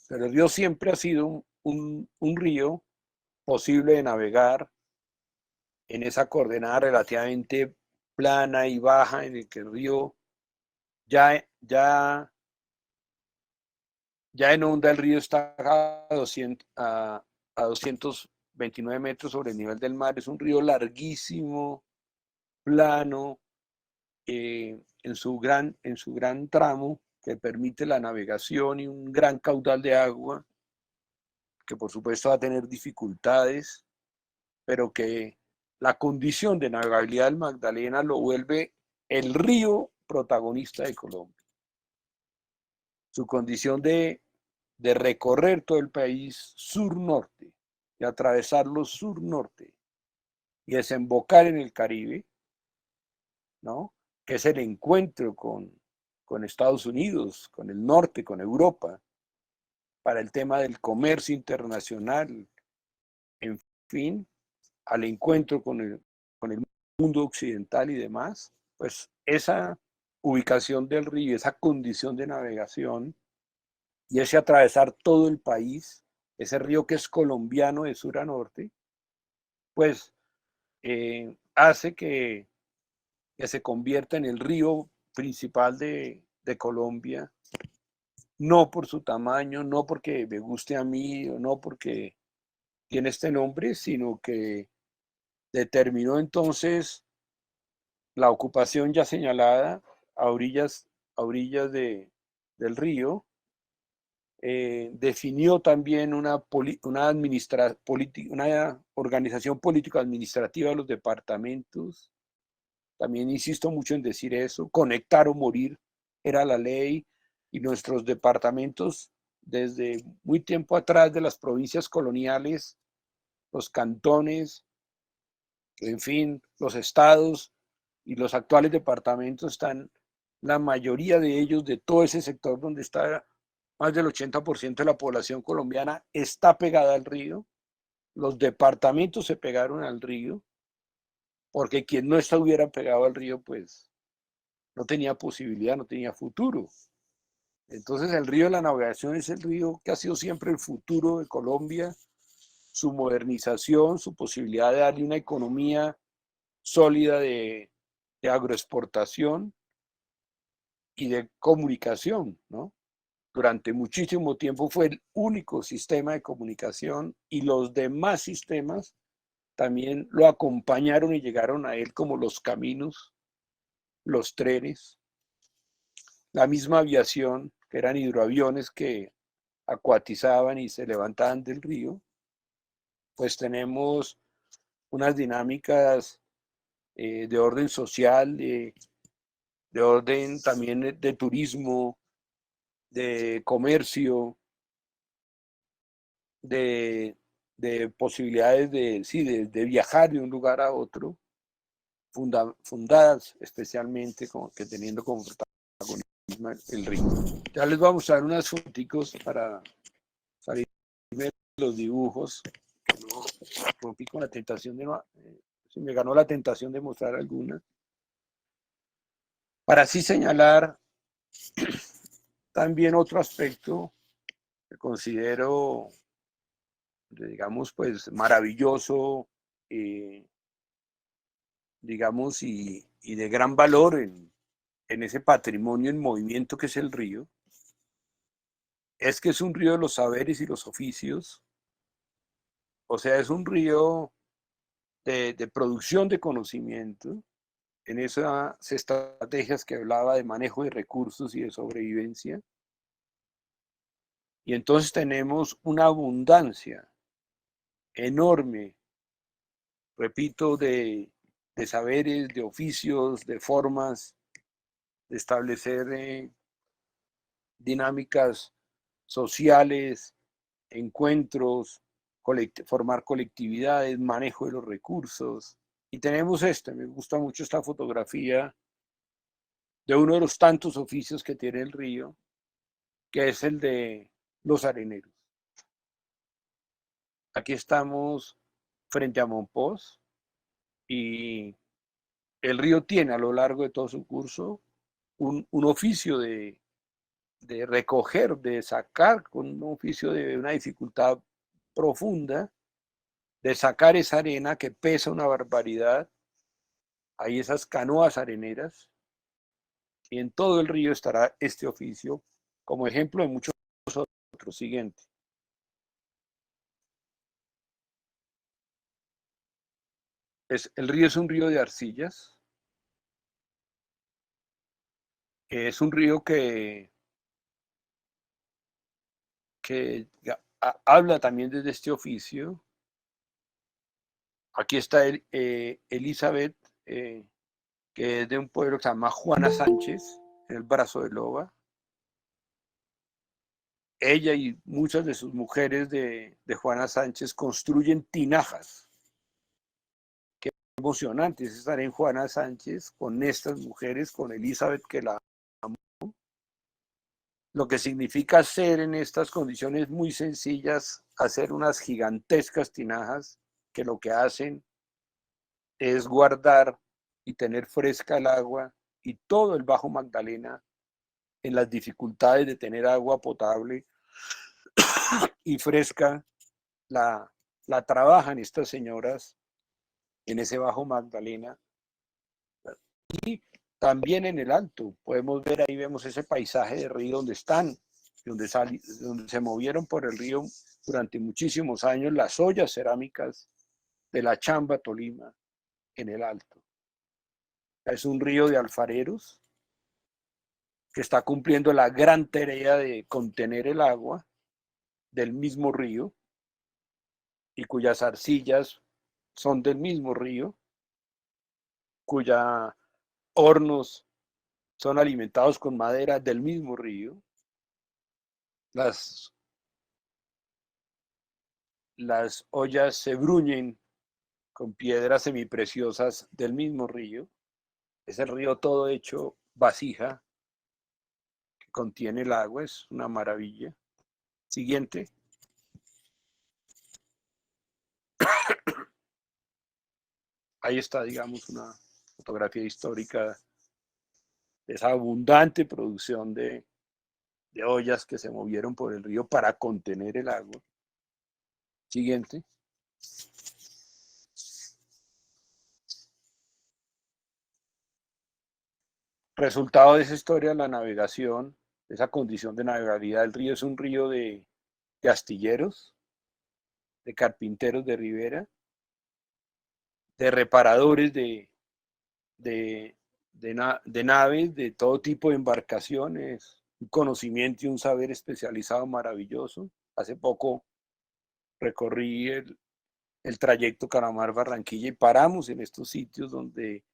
Speaker 1: pero el río siempre ha sido un río posible de navegar en esa coordenada relativamente plana y baja en el que el río ya, ya, ya en onda el río está a 229 metros sobre el nivel del mar. Es un río larguísimo, plano, en su gran tramo que permite la navegación y un gran caudal de agua, que por supuesto va a tener dificultades, pero que la condición de navegabilidad del Magdalena lo vuelve el río protagonista de Colombia. Su condición de recorrer todo el país sur-norte y atravesarlo sur-norte y desembocar en el Caribe, ¿no? Que es el encuentro con Estados Unidos, con el norte, con Europa, para el tema del comercio internacional, en fin, al encuentro con el mundo occidental y demás, pues esa ubicación del río, esa condición de navegación y ese atravesar todo el país, ese río que es colombiano de sur a norte, pues hace que se convierta en el río principal de Colombia, no por su tamaño, no porque me guste a mí, o no porque tiene este nombre, sino que determinó entonces la ocupación ya señalada a orillas del río, definió también una organización político-administrativa de los departamentos. También insisto mucho en decir eso, conectar o morir era la ley y nuestros departamentos desde muy tiempo atrás de las provincias coloniales, los cantones, en fin, los estados y los actuales departamentos están, la mayoría de ellos, de todo ese sector donde está más del 80% de la población colombiana, está pegada al río. Los departamentos se pegaron al río, porque quien no estuviera pegado al río, pues no tenía posibilidad, no tenía futuro. Entonces el río de la navegación es el río que ha sido siempre el futuro de Colombia, su modernización, su posibilidad de darle una economía sólida de agroexportación, y de comunicación, ¿no? Durante muchísimo tiempo fue el único sistema de comunicación y los demás sistemas también lo acompañaron y llegaron a él, como los caminos, los trenes, la misma aviación, que eran hidroaviones que acuatizaban y se levantaban del río. Pues tenemos unas dinámicas de orden social, de orden también de turismo, de comercio, de, de posibilidades de, sí, de viajar de un lugar a otro, fundadas especialmente que teniendo como protagonismo el río. Ya les voy a mostrar unas fotos para salirme de los dibujos. No, rompí con la tentación de no, se me ganó la tentación de mostrar alguna. Para así señalar también otro aspecto que considero, digamos, pues maravilloso, digamos, y de gran valor en ese patrimonio en movimiento que es el río, es que es un río de los saberes y los oficios, o sea, es un río de producción de conocimiento, en esas estrategias que hablaba de manejo de recursos y de sobrevivencia. Y entonces tenemos una abundancia enorme, repito, de saberes, de oficios, de formas de establecer dinámicas sociales, encuentros, formar colectividades, manejo de los recursos. Y tenemos me gusta mucho esta fotografía de uno de los tantos oficios que tiene el río, que es el de los areneros. Aquí estamos frente a Monpós y el río tiene a lo largo de todo su curso un oficio de recoger, de sacar, con un oficio de una dificultad profunda, de sacar esa arena que pesa una barbaridad. Hay esas canoas areneras y en todo el río estará este oficio como ejemplo de muchos otros. Siguiente. El río es un río de arcillas, es un río que habla también desde este oficio. Aquí está Elizabeth, que es de un pueblo que se llama Juana Sánchez, en el Brazo de Loba. Ella y muchas de sus mujeres de Juana Sánchez construyen tinajas. Qué emocionante es estar en Juana Sánchez con estas mujeres, con Elizabeth, que la amo. Lo que significa hacer en estas condiciones muy sencillas, hacer unas gigantescas tinajas que lo que hacen es guardar y tener fresca el agua y todo el Bajo Magdalena en las dificultades de tener agua potable y fresca, la trabajan estas señoras en ese Bajo Magdalena. Y también en el Alto, podemos ver ahí, vemos ese paisaje de río donde están, donde se movieron por el río durante muchísimos años las ollas cerámicas de la Chamba, Tolima, en el Alto. Es un río de alfareros que está cumpliendo la gran tarea de contener el agua del mismo río y cuyas arcillas son del mismo río, cuyos hornos son alimentados con madera del mismo río, las, las ollas se bruñen con piedras semipreciosas del mismo río, es el río todo hecho vasija que contiene el agua, es una maravilla. Siguiente. Ahí está, digamos, una fotografía histórica de esa abundante producción de ollas que se movieron por el río para contener el agua. Siguiente. resultado de esa historia, la navegación, esa condición de navegabilidad del río es un río de astilleros, de carpinteros de ribera, de reparadores de, de naves, de todo tipo de embarcaciones, un conocimiento y un saber especializado maravilloso. Hace poco recorrí el trayecto Calamar-Barranquilla y paramos en estos sitios donde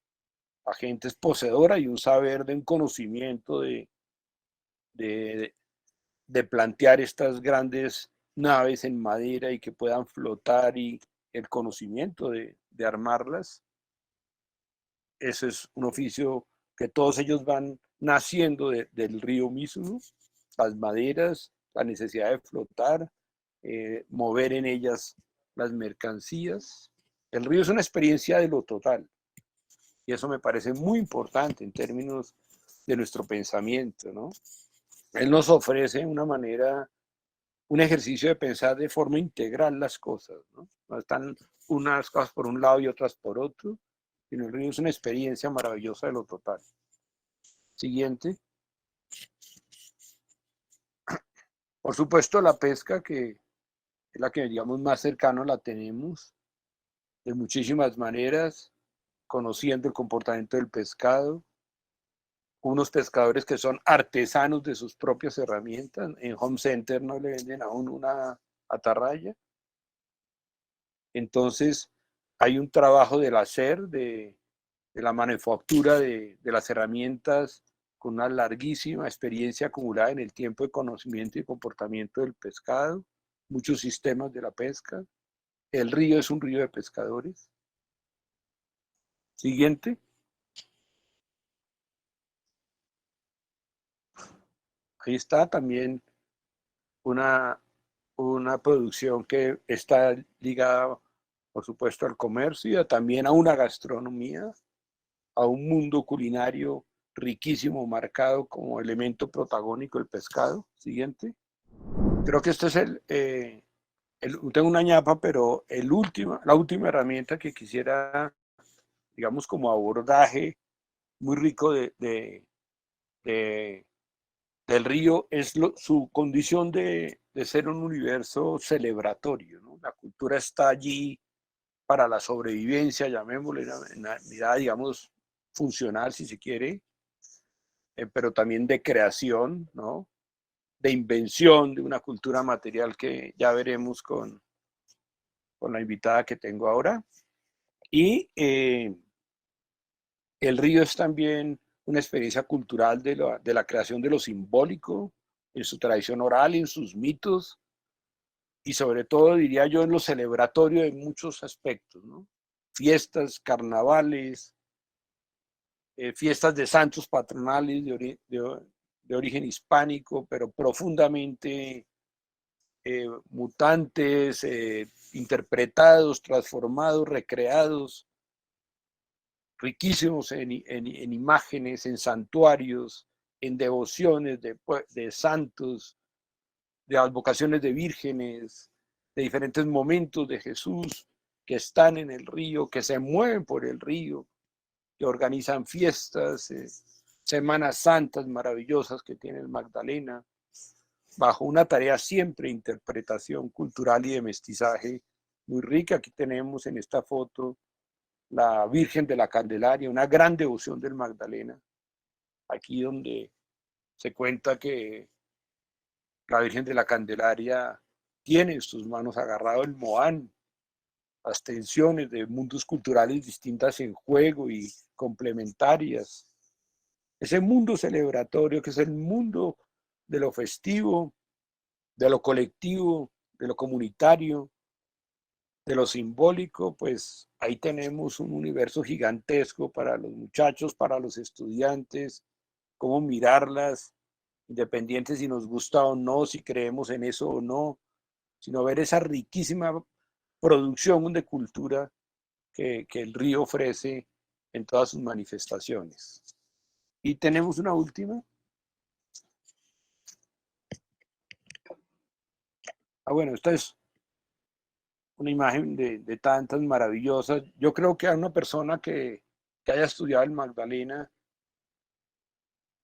Speaker 1: la gente es poseedora y un saber de un conocimiento de, de plantear estas grandes naves en madera y que puedan flotar y el conocimiento de armarlas. Ese es un oficio que todos ellos van naciendo del río mismo, las maderas, la necesidad de flotar, mover en ellas las mercancías. El río es una experiencia de lo total y eso me parece muy importante en términos de nuestro pensamiento, ¿no? Él nos ofrece una manera, un ejercicio de pensar de forma integral las cosas, ¿no? No están unas cosas por un lado y otras por otro, sino el río es una experiencia maravillosa de lo total. Siguiente. Por supuesto, la pesca, que es la que digamos más cercano la tenemos de muchísimas maneras, conociendo el comportamiento del pescado, unos pescadores que son artesanos de sus propias herramientas. En Home Center no le venden a uno una atarraya. Entonces, hay un trabajo del hacer, de la manufactura de las herramientas con una larguísima experiencia acumulada en el tiempo de conocimiento y comportamiento del pescado, muchos sistemas de la pesca. El río es un río de pescadores. Siguiente. Ahí está también una, una producción que está ligada, por supuesto, al comercio y también a una gastronomía, a un mundo culinario riquísimo, marcado como elemento protagónico el pescado. Siguiente. Creo que este es tengo una ñapa, pero la última herramienta que quisiera, digamos, como abordaje muy rico de, del río es su condición de ser un universo celebratorio, ¿no? La cultura está allí para la sobrevivencia, llamémosle, una mirada, digamos, funcional, si se quiere, pero también de creación, ¿no? De invención de una cultura material que ya veremos con la invitada que tengo ahora. Y el río es también una experiencia cultural de la creación de lo simbólico, en su tradición oral, en sus mitos, y sobre todo, diría yo, en lo celebratorio de muchos aspectos, ¿no? Fiestas, carnavales, fiestas de santos patronales de origen hispánico, pero profundamente mutantes, interpretados, transformados, recreados, riquísimos en imágenes, en santuarios, en devociones de santos, de advocaciones de vírgenes, de diferentes momentos de Jesús que están en el río, que se mueven por el río, que organizan fiestas, semanas santas maravillosas que tiene el Magdalena, bajo una tarea siempre de interpretación cultural y de mestizaje muy rica. Aquí tenemos en esta foto la Virgen de la Candelaria, una gran devoción del Magdalena, aquí donde se cuenta que la Virgen de la Candelaria tiene en sus manos agarrado el Moán, las tensiones de mundos culturales distintas en juego y complementarias. Ese mundo celebratorio que es el mundo de lo festivo, de lo colectivo, de lo comunitario, de lo simbólico, pues ahí tenemos un universo gigantesco para los muchachos, para los estudiantes, cómo mirarlas, independientes si nos gusta o no, si creemos en eso o no, sino ver esa riquísima producción de cultura que el río ofrece en todas sus manifestaciones. Y tenemos una última. Bueno, esta es una imagen de tantas maravillosas. Yo creo que a una persona que haya estudiado el Magdalena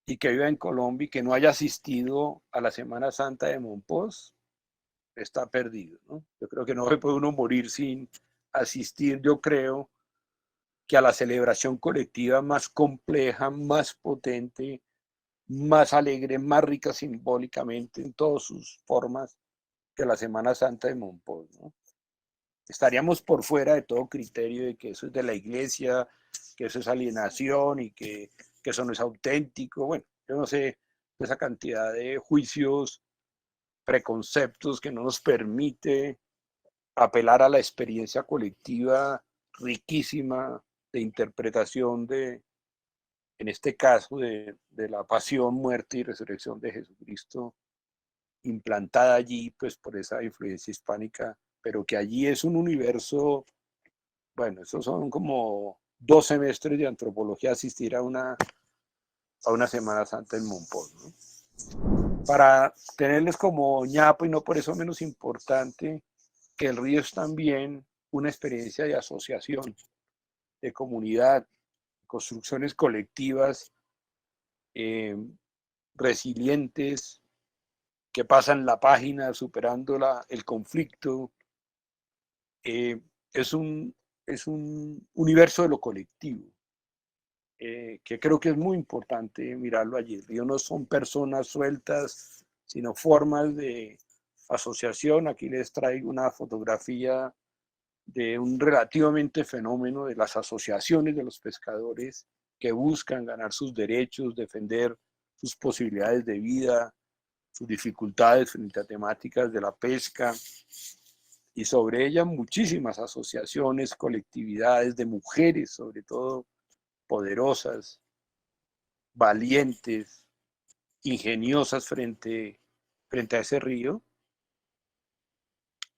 Speaker 1: y que viva en Colombia y que no haya asistido a la Semana Santa de Monpós, está perdido, ¿no? Yo creo que no se puede uno morir sin asistir, yo creo, que a la celebración colectiva más compleja, más potente, más alegre, más rica simbólicamente en todas sus formas que la Semana Santa de Monpós, ¿no? Estaríamos por fuera de todo criterio de que eso es de la iglesia, que eso es alienación y que eso no es auténtico. Bueno, yo no sé, esa cantidad de juicios, preconceptos que no nos permite apelar a la experiencia colectiva riquísima de interpretación de, en este caso, de la pasión, muerte y resurrección de Jesucristo, implantada allí pues por esa influencia hispánica, pero que allí es un universo. Bueno, esos son como 2 semestres de antropología asistir a una Semana Santa en Monpós, ¿no? Para tenerles como ñapo y no por eso menos importante, que el río es también una experiencia de asociación, de comunidad, construcciones colectivas, eh, resilientes, que pasan la página superando el conflicto. Eh, es, un, es un universo de lo colectivo. Que creo que es muy importante mirarlo allí. El río no son personas sueltas, sino formas de asociación. Aquí les traigo una fotografía de un relativamente fenómeno de las asociaciones de los pescadores que buscan ganar sus derechos, defender sus posibilidades de vida, sus dificultades frente a temáticas de la pesca, y sobre ella muchísimas asociaciones, colectividades de mujeres, sobre todo poderosas, valientes, ingeniosas frente a ese río.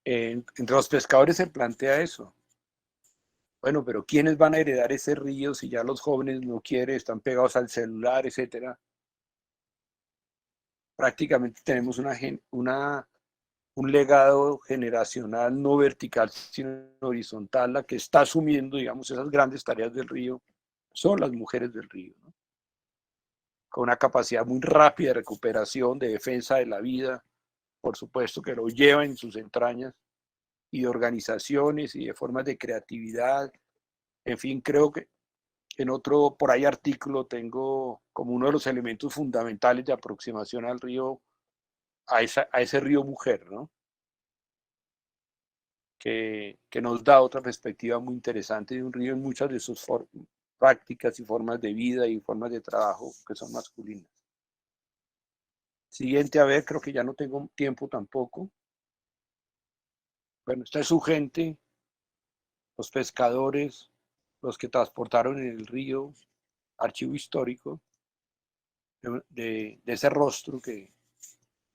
Speaker 1: Entre los pescadores se plantea eso. Bueno, pero ¿quiénes van a heredar ese río si ya los jóvenes no quieren, están pegados al celular, etcétera? Prácticamente tenemos un legado generacional no vertical, sino horizontal, la que está asumiendo, digamos, esas grandes tareas del río, son las mujeres del río, ¿no? Con una capacidad muy rápida de recuperación, de defensa de la vida, por supuesto que lo lleva en sus entrañas, y de organizaciones y de formas de creatividad. En fin, creo que en otro, por ahí artículo, tengo como uno de los elementos fundamentales de aproximación al río, a ese río mujer, ¿no? Que nos da otra perspectiva muy interesante de un río en muchas de sus prácticas y formas de vida y formas de trabajo que son masculinas. Siguiente, a ver, creo que ya no tengo tiempo tampoco. Bueno, esta es su gente, los pescadores, los que transportaron en el río, archivo histórico de ese rostro que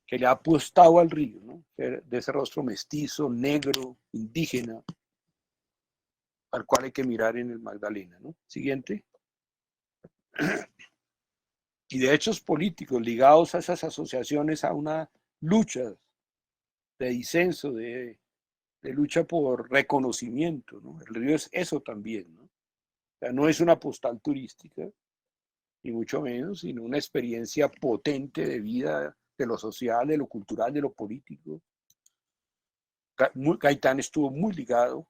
Speaker 1: le ha apostado al río, ¿no? De ese rostro mestizo, negro, indígena, al cual hay que mirar en el Magdalena, ¿no? Siguiente. Y de hechos políticos ligados a esas asociaciones, a una lucha de disenso, de lucha por reconocimiento, ¿no? El río es eso también, ¿no? O sea, no es una postal turística, ni mucho menos, sino una experiencia potente de vida, de lo social, de lo cultural, de lo político. Gaitán estuvo muy ligado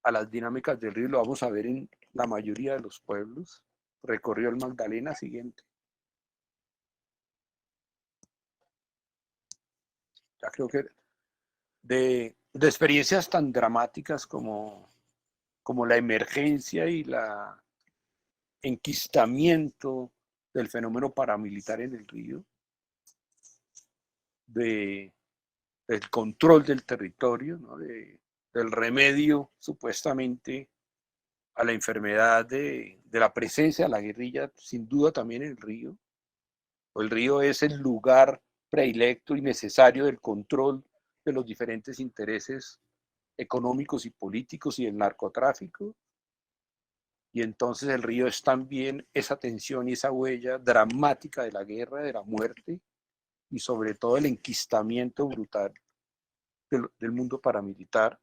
Speaker 1: a las dinámicas del río, lo vamos a ver en la mayoría de los pueblos. Recorrió el Magdalena. Siguiente. Ya creo que de experiencias tan dramáticas como la emergencia y la enquistamiento del fenómeno paramilitar en el río, de, del control del territorio, ¿no? Del remedio supuestamente a la enfermedad de la presencia de la guerrilla, sin duda también en el río. El río es el lugar predilecto y necesario del control de los diferentes intereses económicos y políticos y del narcotráfico. Y entonces el río es también esa tensión y esa huella dramática de la guerra, de la muerte y sobre todo el enquistamiento brutal del mundo paramilitar,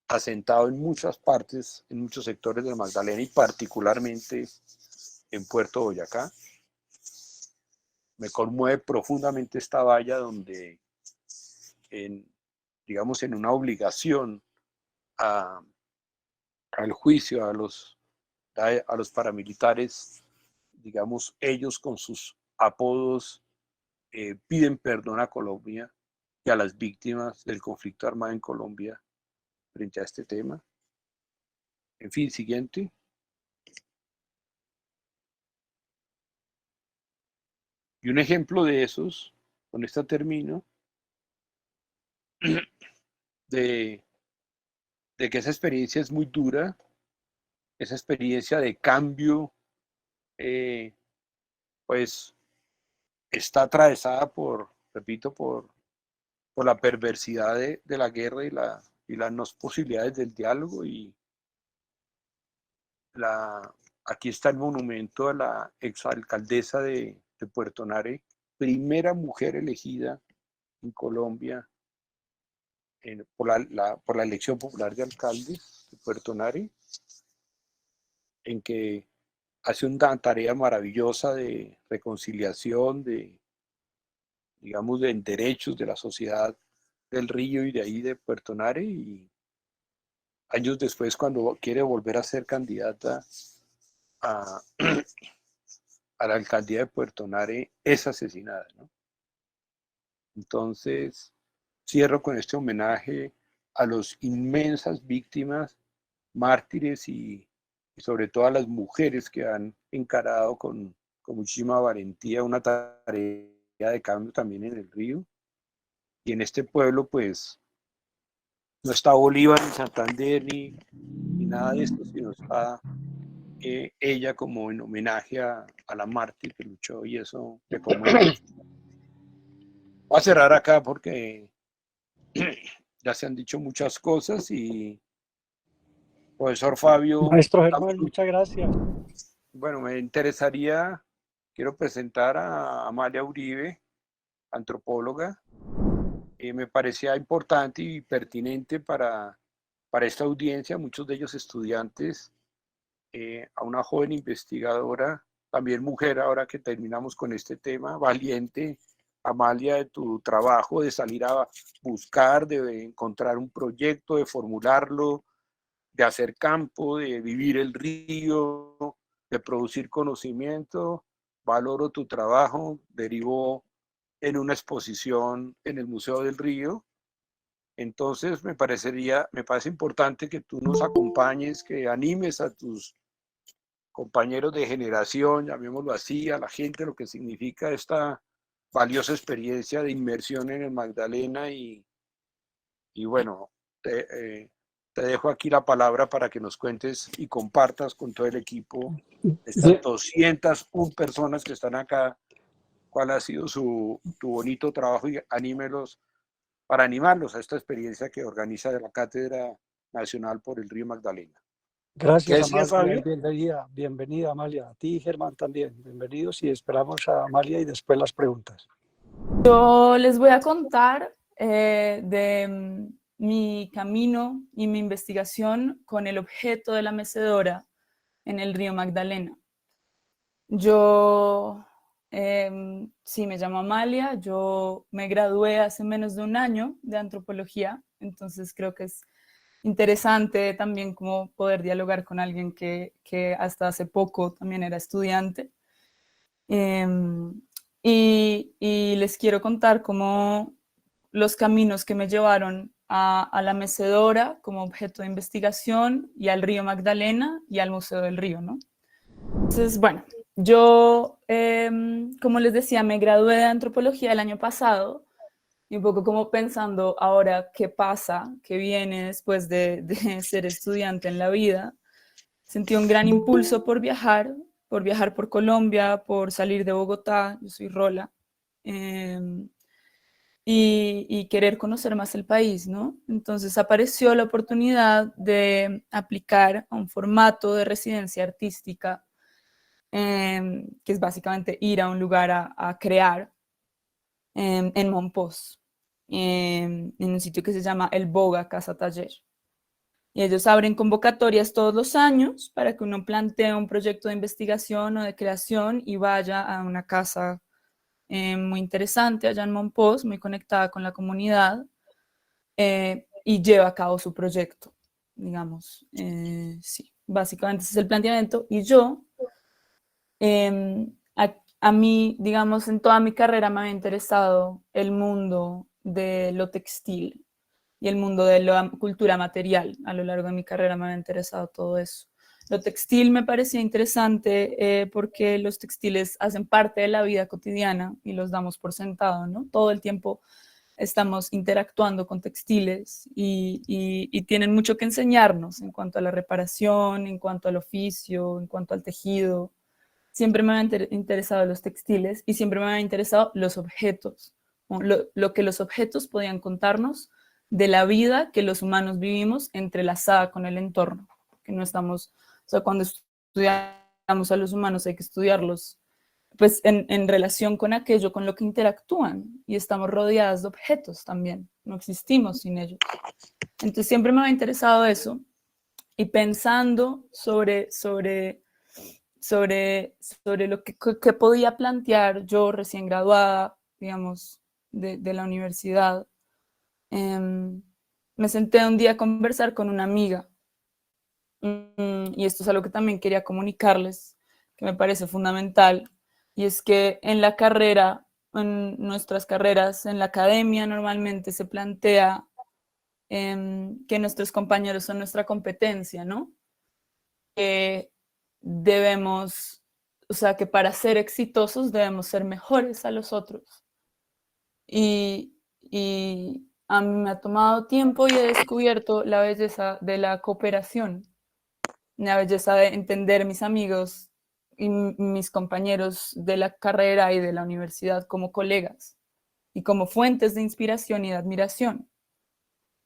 Speaker 1: asentado en muchas partes, en muchos sectores del Magdalena y particularmente en Puerto Boyacá. me conmueve profundamente esta valla donde, digamos, en una obligación al juicio a los paramilitares, digamos, ellos con sus apodos piden perdón a Colombia y a las víctimas del conflicto armado en Colombia frente a este tema. En fin, siguiente. Y un ejemplo de esos, con esta termino, de que esa experiencia es muy dura, esa experiencia de cambio, pues está atravesada repito, por la perversidad de la guerra y las no posibilidades del diálogo. Y aquí está el monumento a la exalcaldesa de Puerto Nare, primera mujer elegida en Colombia por la elección popular de alcaldes de Puerto Nare, en que hace una tarea maravillosa de reconciliación, digamos, de derechos de la sociedad del Río y de ahí de Puerto Nare. Y años después, cuando quiere volver a ser candidata a, a la alcaldía de Puerto Nare, es asesinada, ¿no? Entonces, cierro con este homenaje a las inmensas víctimas, mártires y sobre todo a las mujeres que han encarado con muchísima valentía una tarea de cambio también en el Río. Y en este pueblo, pues, no está Bolívar, ni Santander, ni nada de esto, sino está ella como en homenaje a la mártir que luchó, y eso le conmueve mucho. Voy a cerrar acá porque ya se han dicho muchas cosas. Y profesor Fabio,
Speaker 3: Maestro Germán, muchas gracias.
Speaker 1: bueno, me interesaría, quiero presentar a Amalia Uribe, antropóloga. Me parecía importante y pertinente para esta audiencia, muchos de ellos estudiantes, a una joven investigadora, también mujer, ahora que terminamos con este tema, valiente, Amalia, de tu trabajo, de salir a buscar, de encontrar un proyecto, de formularlo, de hacer campo, de vivir el río, de producir conocimiento. Valoro tu trabajo, derivó en una exposición en el Museo del Río. Entonces me parece importante que tú nos acompañes, que animes a tus compañeros de generación, llamémoslo así, a la gente, lo que significa esta valiosa experiencia de inmersión en el Magdalena. Y bueno, te dejo aquí la palabra para que nos cuentes y compartas con todo el equipo, estas 201 personas que están acá, cuál ha sido tu bonito trabajo, y anímelos para animarlos a esta experiencia que organiza la Cátedra Nacional por el Río Magdalena. ¿Qué
Speaker 3: Gracias,
Speaker 1: decía,
Speaker 3: Amalia,
Speaker 1: Fabio?
Speaker 3: bienvenida, Amalia. A ti, Germán, también. Bienvenidos, y esperamos a Amalia y después las preguntas.
Speaker 4: Yo les voy a contar de mi camino y mi investigación con el objeto de la mecedora en el río Magdalena. Yo, sí, me llamo Amalia, yo me gradué hace menos de un año de antropología, entonces creo que es interesante también como poder dialogar con alguien que hasta hace poco también era estudiante. Y les quiero contar cómo los caminos que me llevaron a la mecedora como objeto de investigación, y al río Magdalena y al Museo del Río, ¿no? Entonces, bueno, yo, como les decía, me gradué de antropología el año pasado, y un poco como pensando ahora qué pasa, qué viene después de ser estudiante en la vida. Sentí un gran impulso por viajar por Colombia, por salir de Bogotá, yo soy rola, y querer conocer más el país, ¿no? Entonces apareció la oportunidad de aplicar a un formato de residencia artística, que es básicamente ir a un lugar a crear, en Monpós, en un sitio que se llama El Boga Casa Taller. Y ellos abren convocatorias todos los años para que uno plantee un proyecto de investigación o de creación y vaya a una casa muy interesante allá en Mompox, muy conectada con la comunidad, y lleva a cabo su proyecto, digamos. Sí, básicamente ese es el planteamiento. Y yo, a mí, digamos, en toda mi carrera me ha interesado el mundo de lo textil y el mundo de la cultura material. A lo largo de mi carrera me ha interesado todo eso. Lo textil me parecía interesante porque los textiles hacen parte de la vida cotidiana y los damos por sentado, ¿no? Todo el tiempo estamos interactuando con textiles y tienen mucho que enseñarnos en cuanto a la reparación, en cuanto al oficio, en cuanto al tejido. Siempre me han interesado los textiles y siempre me han interesado los objetos, lo que los objetos podían contarnos de la vida que los humanos vivimos entrelazada con el entorno, que no estamos, o sea, cuando estudiamos a los humanos hay que estudiarlos pues en relación con aquello con lo que interactúan y estamos rodeadas de objetos también, no existimos sin ellos. Entonces siempre me ha interesado eso y pensando sobre lo que podía plantear yo recién graduada, digamos, de la universidad, me senté un día a conversar con una amiga y esto es algo que también quería comunicarles, que me parece fundamental, y es que en la carrera, en nuestras carreras, en la academia normalmente se plantea que nuestros compañeros son nuestra competencia, ¿no? Que debemos, o sea, que para ser exitosos debemos ser mejores a los otros. Y a mí me ha tomado tiempo y he descubierto la belleza de la cooperación, la belleza de entender mis amigos y mis compañeros de la carrera y de la universidad como colegas y como fuentes de inspiración y de admiración.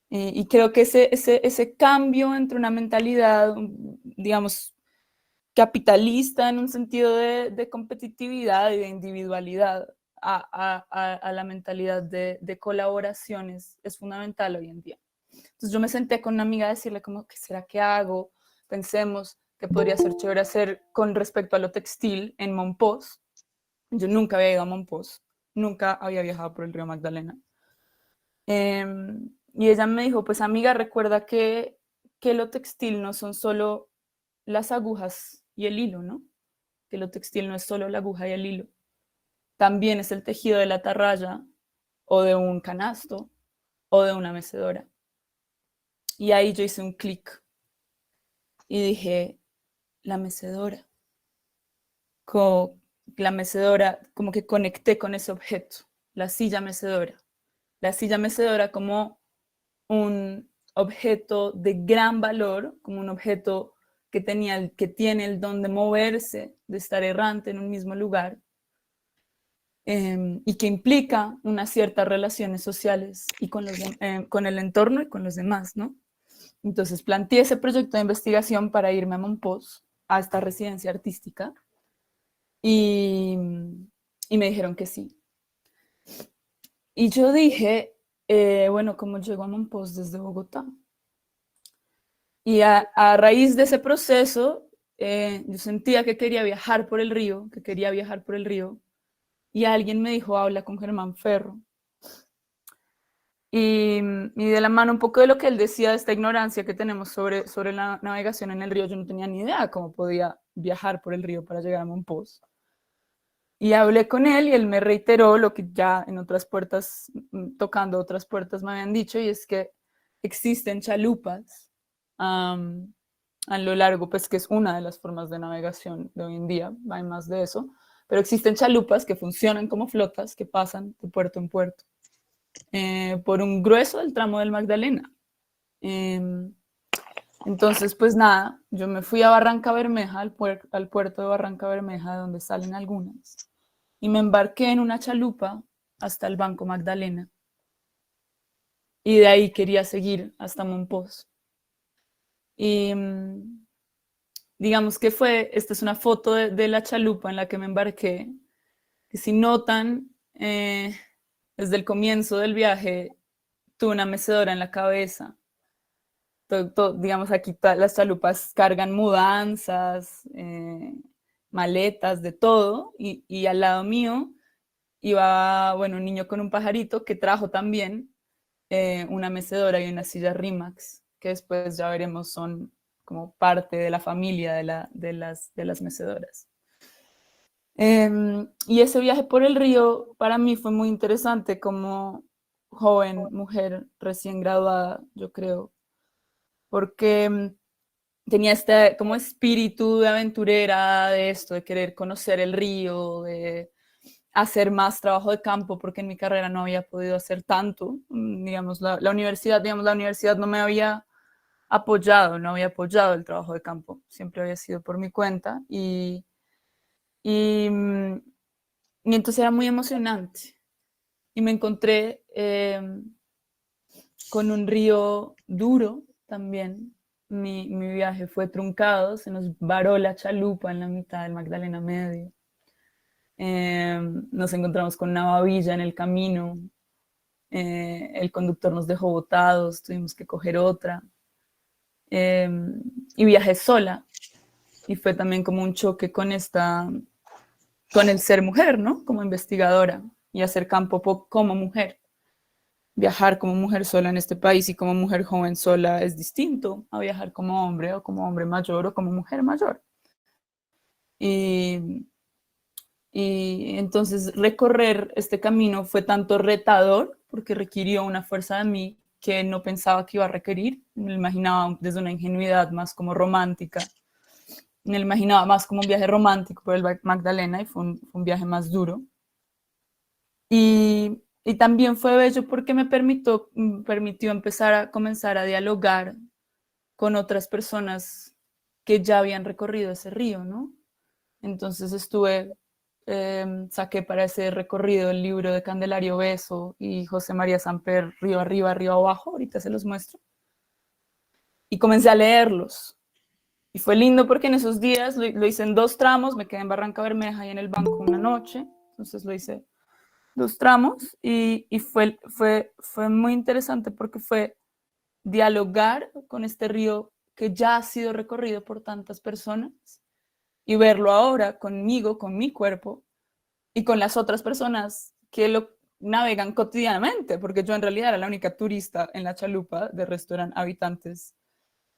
Speaker 4: Y creo que ese cambio entre una mentalidad, digamos, capitalista en un sentido de competitividad y de individualidad a la mentalidad de colaboraciones es fundamental hoy en día. Entonces yo me senté con una amiga a decirle como, ¿qué será que hago? Pensemos que podría ser chévere hacer con respecto a lo textil en Mompox. Yo nunca había ido a Mompox, nunca había viajado por el río Magdalena. Y ella me dijo, pues amiga, recuerda que lo textil no son solo las agujas y el hilo, ¿no? Que lo textil no es solo la aguja y el hilo. También es el tejido de la atarraya o de un canasto o de una mecedora. Y ahí yo hice un clic y dije, la mecedora. La mecedora, como que conecté con ese objeto, la silla mecedora. La silla mecedora como un objeto de gran valor, como un objeto que tiene el don de moverse, de estar errante en un mismo lugar, y que implica unas ciertas relaciones sociales y con el entorno y con los demás, ¿no? Entonces planteé ese proyecto de investigación para irme a Mompox, a esta residencia artística, y me dijeron que sí. Y yo dije, bueno, ¿cómo llego a Mompox desde Bogotá? Y a raíz de ese proceso, yo sentía que quería viajar por el río, y alguien me dijo, habla con Germán Ferro. Y de la mano un poco de lo que él decía, de esta ignorancia que tenemos sobre la navegación en el río, yo no tenía ni idea cómo podía viajar por el río para llegar a Mompox. Y hablé con él y él me reiteró lo que ya en otras puertas, tocando otras puertas me habían dicho, y es que existen chalupas a lo largo, pues que es una de las formas de navegación de hoy en día, hay más de eso, pero existen chalupas que funcionan como flotas que pasan de puerto en puerto por un grueso del tramo del Magdalena. Entonces, pues nada, yo me fui a Barranca Bermeja, al puerto de Barranca Bermeja, de donde salen algunas, y me embarqué en una chalupa hasta el Banco Magdalena. Y de ahí quería seguir hasta Mompox. Y digamos que esta es una foto de la chalupa en la que me embarqué, que si notan, desde el comienzo del viaje, tuve una mecedora en la cabeza. Digamos, aquí las chalupas cargan mudanzas, maletas, de todo, y al lado mío iba, bueno, un niño con un pajarito que trajo también una mecedora y una silla Rimax, que después ya veremos son como parte de la familia de las mecedoras. Y ese viaje por el río para mí fue muy interesante como joven, mujer recién graduada, yo creo, porque tenía este como espíritu de aventurera, de esto, de querer conocer el río, de hacer más trabajo de campo, porque en mi carrera no había podido hacer tanto. Digamos, la universidad no me había apoyado, no había apoyado el trabajo de campo, siempre había sido por mi cuenta y, y entonces era muy emocionante. Y me encontré con un río duro también. Mi viaje fue truncado, se nos varó la chalupa en la mitad del Magdalena Medio. Nos encontramos con una babilla en el camino. El conductor nos dejó botados, tuvimos que coger otra. Y viajé sola. Y fue también como un choque con el ser mujer, ¿no? Como investigadora y hacer campo como mujer. Viajar como mujer sola en este país y como mujer joven sola es distinto a viajar como hombre o como hombre mayor o como mujer mayor. Y entonces recorrer este camino fue tanto retador porque requirió una fuerza de mí que no pensaba que iba a requerir. Me lo imaginaba desde una ingenuidad más como romántica. Me lo imaginaba más como un viaje romántico por el Magdalena y fue un viaje más duro. Y también fue bello porque me permitió empezar a comenzar a dialogar con otras personas que ya habían recorrido ese río, ¿no? Entonces saqué para ese recorrido el libro de Candelario Beso y José María Samper, Río Arriba, Río Abajo, ahorita se los muestro. Y comencé a leerlos. Y fue lindo porque en esos días lo hice en 2 tramos, me quedé en Barranca Bermeja y en el banco una noche, entonces lo hice 2 tramos y fue muy interesante porque fue dialogar con este río que ya ha sido recorrido por tantas personas y verlo ahora conmigo, con mi cuerpo y con las otras personas que lo navegan cotidianamente, porque yo en realidad era la única turista en la chalupa, de resto eran habitantes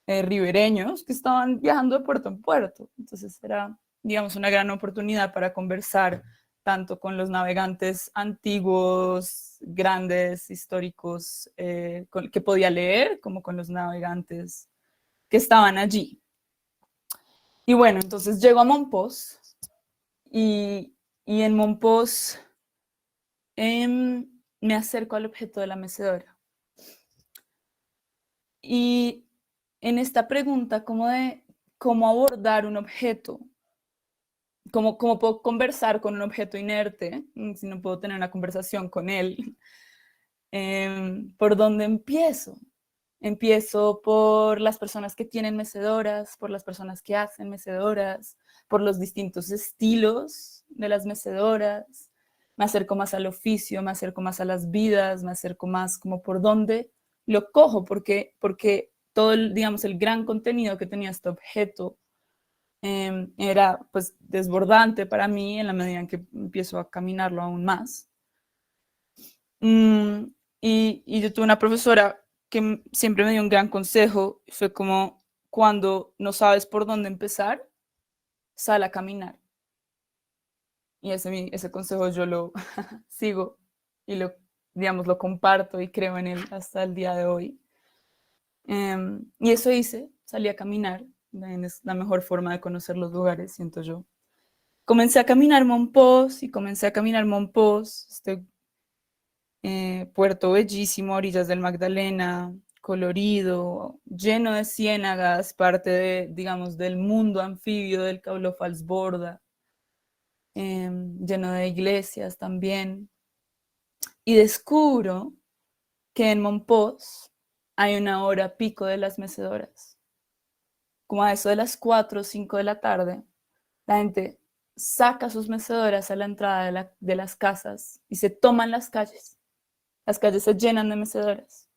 Speaker 4: ribereños que estaban viajando de puerto en puerto. Entonces era, digamos, una gran oportunidad para conversar tanto con los navegantes antiguos, grandes, históricos, que podía leer, como con los navegantes que estaban allí. Y bueno, entonces llego a Mompox y en Mompox me acerco al objeto de la mecedora. Y en esta pregunta como de cómo abordar un objeto, cómo puedo conversar con un objeto inerte, si no puedo tener una conversación con él, ¿por dónde empiezo? Empiezo por las personas que tienen mecedoras, por las personas que hacen mecedoras, por los distintos estilos de las mecedoras, me acerco más al oficio, me acerco más a las vidas, me acerco más como por dónde lo cojo, porque todo digamos, el gran contenido que tenía este objeto era pues desbordante para mí en la medida en que empiezo a caminarlo aún más. Y yo tuve una profesora que siempre me dio un gran consejo, fue como cuando no sabes por dónde empezar, sal a caminar. Y ese consejo yo lo sigo y digamos, lo comparto y creo en él hasta el día de hoy. Y eso hice, salí a caminar, es la mejor forma de conocer los lugares, siento yo. Comencé a caminar Mompox y comencé a caminar Mompox, puerto bellísimo, orillas del Magdalena, colorido, lleno de ciénagas, parte digamos, del mundo anfibio del Cabo Falsborda, lleno de iglesias también. Y descubro que en Mompox hay una hora pico de las mecedoras. Como a eso de las 4 o 5 de la tarde, la gente saca sus mecedoras a la entrada de las casas y se toman las calles. Las calles se llenan de mecedoras.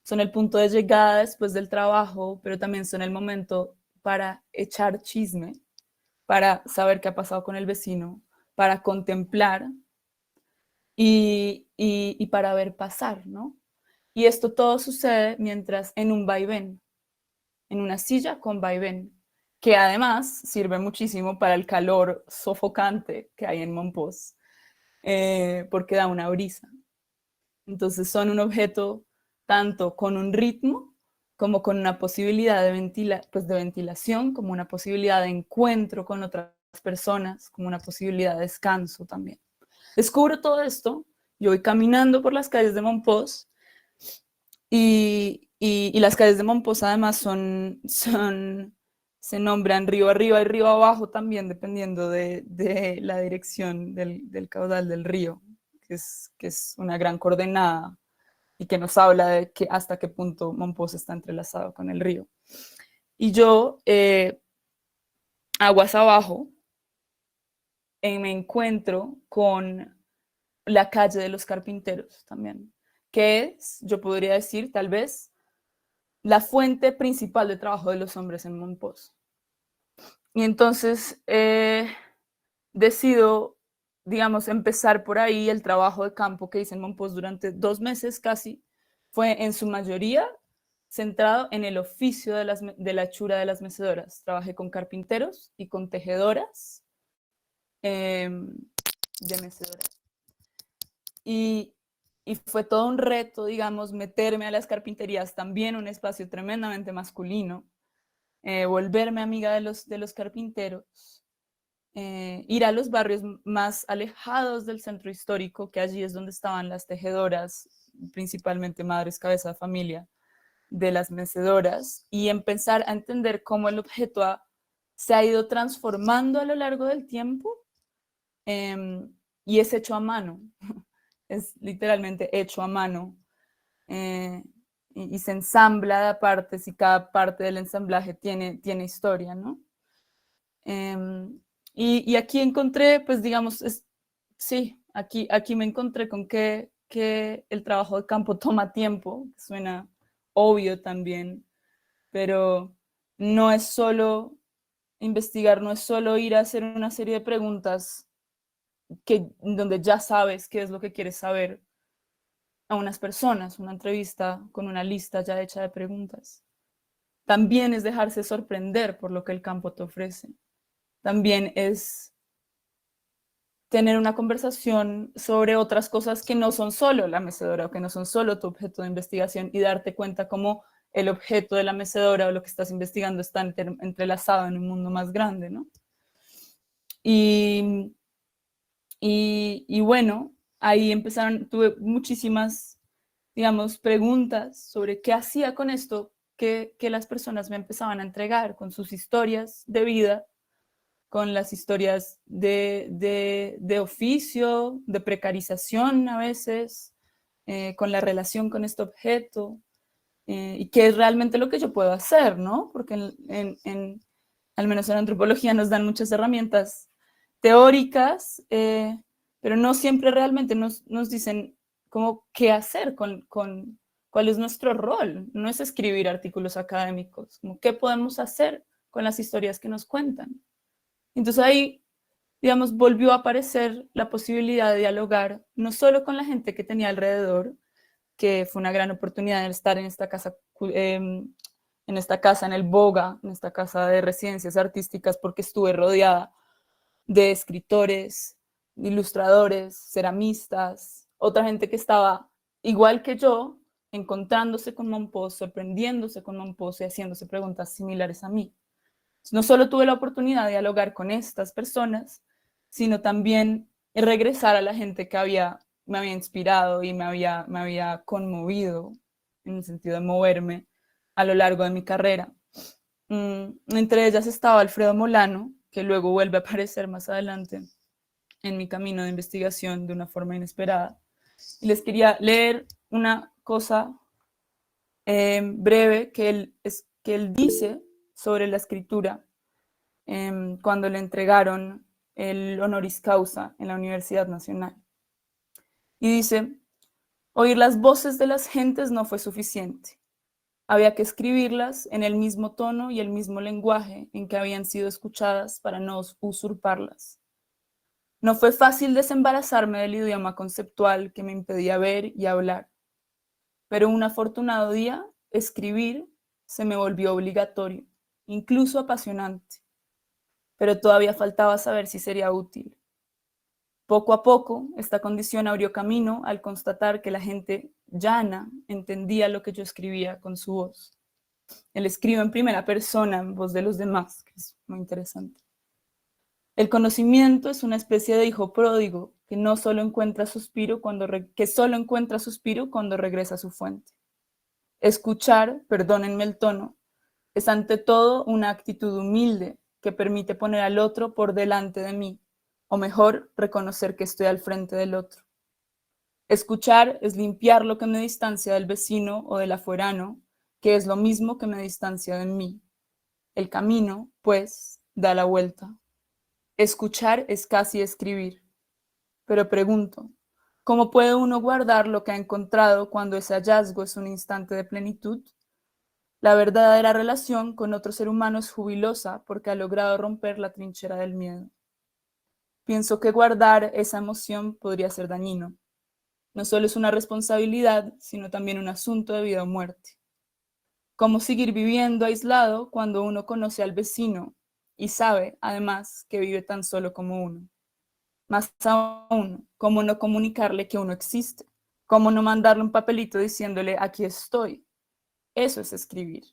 Speaker 4: Son el punto de llegada después del trabajo, pero también son el momento para echar chisme, para saber qué ha pasado con el vecino, para contemplar. y para ver pasar, ¿no? Y esto todo sucede mientras en un vaivén, en una silla con vaivén, que además sirve muchísimo para el calor sofocante que hay en Mompox, porque da una brisa. Entonces son un objeto tanto con un ritmo como con una posibilidad de ventilación, como una posibilidad de encuentro con otras personas, como una posibilidad de descanso también. Descubro todo esto, yo voy caminando por las calles de Mompox y las calles de Mompox además se nombran río arriba y río abajo también, dependiendo de la dirección del caudal del río, que es una gran coordenada y que nos habla de que hasta qué punto Mompox está entrelazado con el río. Y yo, aguas abajo, me encuentro con la calle de los carpinteros también, que es, yo podría decir, tal vez, la fuente principal de trabajo de los hombres en Mompox. Y entonces decido, digamos, empezar por ahí el trabajo de campo que hice en Mompox durante 2 meses casi. Fue en su mayoría centrado en el oficio de la hechura de las mecedoras. Trabajé con carpinteros y con tejedoras de mecedoras. Y fue todo un reto, digamos, meterme a las carpinterías, también un espacio tremendamente masculino, volverme amiga de los carpinteros, ir a los barrios más alejados del centro histórico, que allí es donde estaban las tejedoras, principalmente madres cabeza de familia, de las mecedoras, y empezar a entender cómo el objeto se ha ido transformando a lo largo del tiempo, y es hecho a mano, es literalmente hecho a mano, y se ensambla de partes y cada parte del ensamblaje tiene historia, ¿no? Y aquí encontré, pues digamos, sí, aquí me encontré con que el trabajo de campo toma tiempo, suena obvio también, pero no es solo investigar, no es solo ir a hacer una serie de preguntas donde ya sabes qué es lo que quieres saber a unas personas, una entrevista con una lista ya hecha de preguntas. También es dejarse sorprender por lo que el campo te ofrece. También es tener una conversación sobre otras cosas que no son solo la mecedora o que no son solo tu objeto de investigación y darte cuenta cómo el objeto de la mecedora o lo que estás investigando está entrelazado en un mundo más grande, ¿no? Y bueno, ahí tuve muchísimas, digamos, preguntas sobre qué hacía con esto que las personas me empezaban a entregar, con sus historias de vida, con las historias de oficio, de precarización a veces, con la relación con este objeto, y qué es realmente lo que yo puedo hacer, ¿no? Porque al menos en antropología nos dan muchas herramientas teóricas, pero no siempre realmente nos dicen cómo qué hacer con cuál es nuestro rol. No es escribir artículos académicos, como qué podemos hacer con las historias que nos cuentan. Entonces ahí, digamos, volvió a aparecer la posibilidad de dialogar no solo con la gente que tenía alrededor, que fue una gran oportunidad de estar en esta casa, en el Boga, en esta casa de residencias artísticas, porque estuve rodeada de escritores, ilustradores, ceramistas, otra gente que estaba igual que yo, encontrándose con Mompox, sorprendiéndose con Mompox y haciéndose preguntas similares a mí. No solo tuve la oportunidad de dialogar con estas personas, sino también regresar a la gente que me había inspirado y me había conmovido en el sentido de moverme a lo largo de mi carrera. Entre ellas estaba Alfredo Molano, que luego vuelve a aparecer más adelante en mi camino de investigación de una forma inesperada. Y les quería leer una cosa breve que él dice sobre la escritura cuando le entregaron el honoris causa en la Universidad Nacional. Y dice: oír las voces de las gentes no fue suficiente. Había que escribirlas en el mismo tono y el mismo lenguaje en que habían sido escuchadas para no usurparlas. No fue fácil desembarazarme del idioma conceptual que me impedía ver y hablar, pero un afortunado día, escribir se me volvió obligatorio, incluso apasionante, pero todavía faltaba saber si sería útil. Poco a poco, esta condición abrió camino al constatar que la gente llana entendía lo que yo escribía con su voz. Él escribe en primera persona, en voz de los demás, que es muy interesante. El conocimiento es una especie de hijo pródigo que solo encuentra suspiro cuando regresa a su fuente. Escuchar, perdónenme el tono, es ante todo una actitud humilde que permite poner al otro por delante de mí, o mejor, reconocer que estoy al frente del otro. Escuchar es limpiar lo que me distancia del vecino o del afuerano, que es lo mismo que me distancia de mí. El camino, pues, da la vuelta. Escuchar es casi escribir. Pero pregunto, ¿cómo puede uno guardar lo que ha encontrado cuando ese hallazgo es un instante de plenitud? La verdadera relación con otro ser humano es jubilosa porque ha logrado romper la trinchera del miedo. Pienso que guardar esa emoción podría ser dañino. No solo es una responsabilidad, sino también un asunto de vida o muerte. ¿Cómo seguir viviendo aislado cuando uno conoce al vecino y sabe, además, que vive tan solo como uno? Más aún, ¿cómo no comunicarle que uno existe? ¿Cómo no mandarle un papelito diciéndole, aquí estoy? Eso es escribir.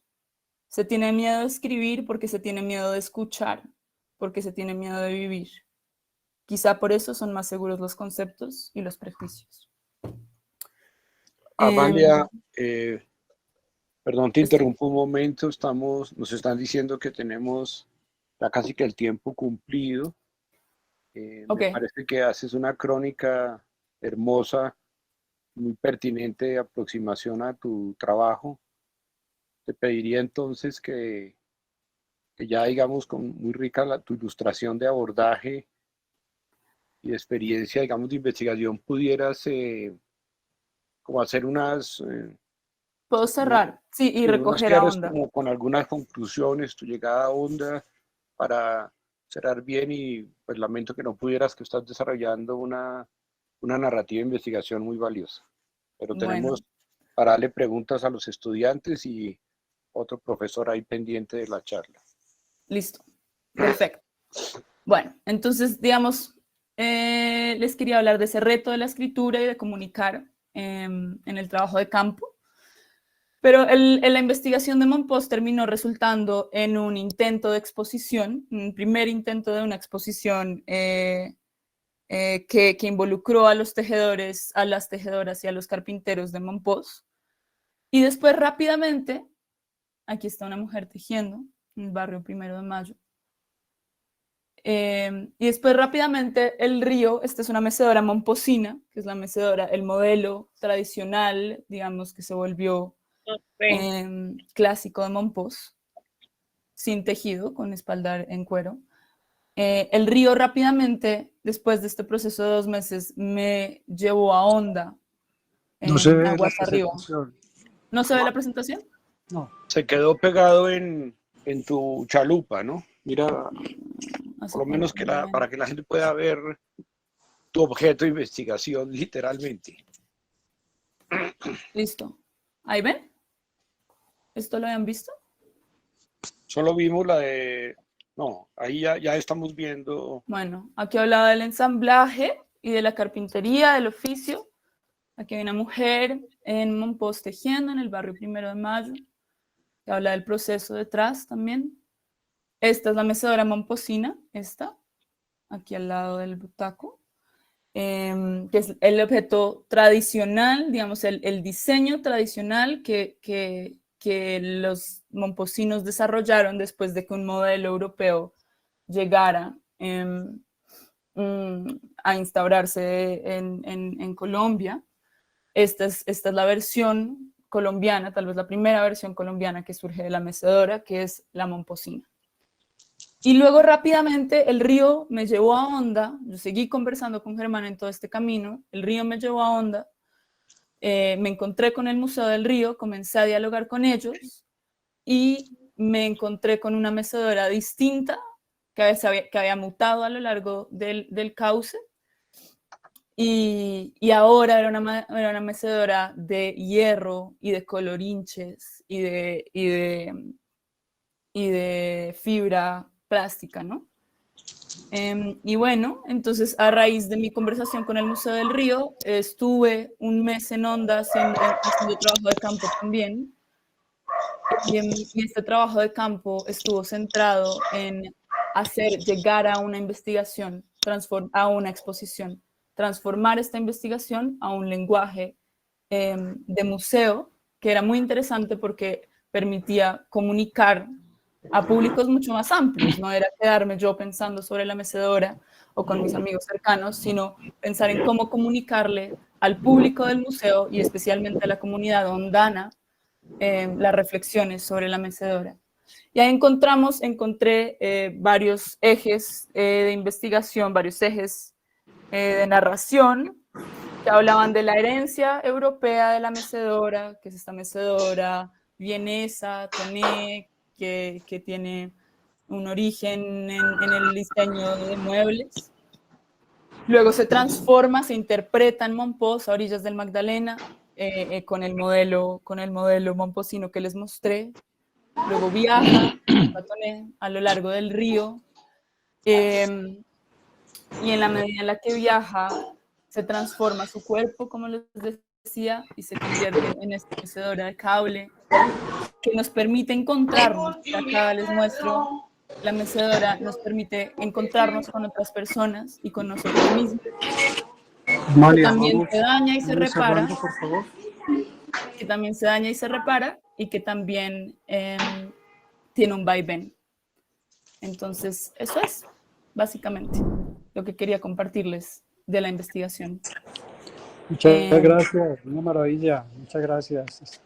Speaker 4: Se tiene miedo de escribir porque se tiene miedo de escuchar, porque se tiene miedo de vivir. Quizá por eso son más seguros los conceptos y los prejuicios.
Speaker 1: Amalia, perdón, te
Speaker 4: Estoy-
Speaker 1: interrumpo un momento. Nos están diciendo que tenemos ya casi que el tiempo cumplido.
Speaker 4: Ok,
Speaker 1: Me parece que haces una crónica hermosa, muy pertinente de aproximación a tu trabajo. Te pediría entonces que ya digamos con muy rica tu ilustración de abordaje y de experiencia, digamos, de investigación, pudieras como hacer
Speaker 4: puedo cerrar, sí, y
Speaker 1: unos
Speaker 4: recoger a
Speaker 1: cierres
Speaker 4: onda.
Speaker 1: como con algunas conclusiones, tu llegada a onda para cerrar bien y pues lamento que no pudieras, que estás desarrollando una narrativa de investigación muy valiosa. Pero
Speaker 4: Bueno,
Speaker 1: tenemos para darle preguntas a los estudiantes y otro profesor ahí pendiente de la charla.
Speaker 4: listo, perfecto. Bueno, entonces, digamos, les quería hablar de ese reto de la escritura y de comunicar en el trabajo de campo. Pero la investigación de Monpós terminó resultando en un intento de exposición, un primer intento de una exposición que involucró a los tejedores, a las tejedoras y a los carpinteros de Monpós. Y después rápidamente, aquí está una mujer tejiendo en el barrio 1 de Mayo. Y después rápidamente el río, esta es una mecedora momposina, que es la mecedora, el modelo tradicional, digamos, que se volvió clásico de Monpós, sin tejido, con espaldar en cuero. El río rápidamente, después de este proceso de 2 meses, me llevó a Honda,
Speaker 3: No se ve la
Speaker 4: aguas arriba.
Speaker 3: presentación.
Speaker 4: ¿No se ve la presentación?
Speaker 3: No.
Speaker 1: Se quedó pegado en tu chalupa, ¿no? Mira,
Speaker 4: ¿Hace
Speaker 1: por lo menos
Speaker 4: cuánto no lo ven?
Speaker 1: para que la gente pueda ver tu objeto de investigación literalmente.
Speaker 4: Listo. ¿Ahí ven? ¿Esto lo habían visto?
Speaker 1: Solo vimos la de... No, ahí ya estamos viendo...
Speaker 4: Bueno, aquí hablaba del ensamblaje y de la carpintería, del oficio. Aquí hay una mujer en Monpós tejiendo en el barrio 1 de Mayo, que habla del proceso detrás también. Esta es la mecedora momposina, esta, aquí al lado del butaco, que es el objeto tradicional, digamos, el diseño tradicional que los momposinos desarrollaron después de que un modelo europeo llegara a instaurarse en Colombia. Esta es la versión colombiana, tal vez la primera versión colombiana que surge de la mecedora, que es la momposina. Y luego rápidamente el río me llevó a Honda, yo seguí conversando con Germán en todo este camino, el río me llevó a Honda, me encontré con el Museo del Río, comencé a dialogar con ellos y me encontré con una mecedora distinta que había mutado a lo largo del cauce. Y ahora era una mecedora de hierro y de colorinches y de fibra plástica, ¿no? Y bueno, entonces a raíz de mi conversación con el Museo del Río, estuve un mes en Onda haciendo trabajo de campo también. Y este trabajo de campo estuvo centrado en hacer llegar a una investigación, a una exposición, transformar esta investigación a un lenguaje de museo, que era muy interesante porque permitía comunicar a públicos mucho más amplios. No era quedarme yo pensando sobre la mecedora o con mis amigos cercanos, sino pensar en cómo comunicarle al público del museo y especialmente a la comunidad hondana las reflexiones sobre la mecedora. Y ahí encontré varios ejes de investigación, varios ejes de narración que hablaban de la herencia europea de la mecedora, que es esta mecedora vienesa, toné, que tiene un origen en el diseño de muebles. Luego se transforma, se interpreta en Mompox a orillas del Magdalena, con el modelo momposino que les mostré. Luego viaja a lo largo del río, y en la medida en la que viaja se transforma su cuerpo, como les decía, y se convierte en esta mecedora de cable que nos permite encontrarnos. Acá les muestro, la mecedora nos permite encontrarnos con otras personas y con nosotros mismos.
Speaker 3: Amalia,
Speaker 4: También se daña y se repara.
Speaker 3: cerrando, por favor.
Speaker 4: Que también se daña y se repara, y que también tiene un vaivén. Entonces, eso es básicamente lo que quería compartirles de la investigación.
Speaker 3: Muchas gracias, una maravilla, muchas gracias.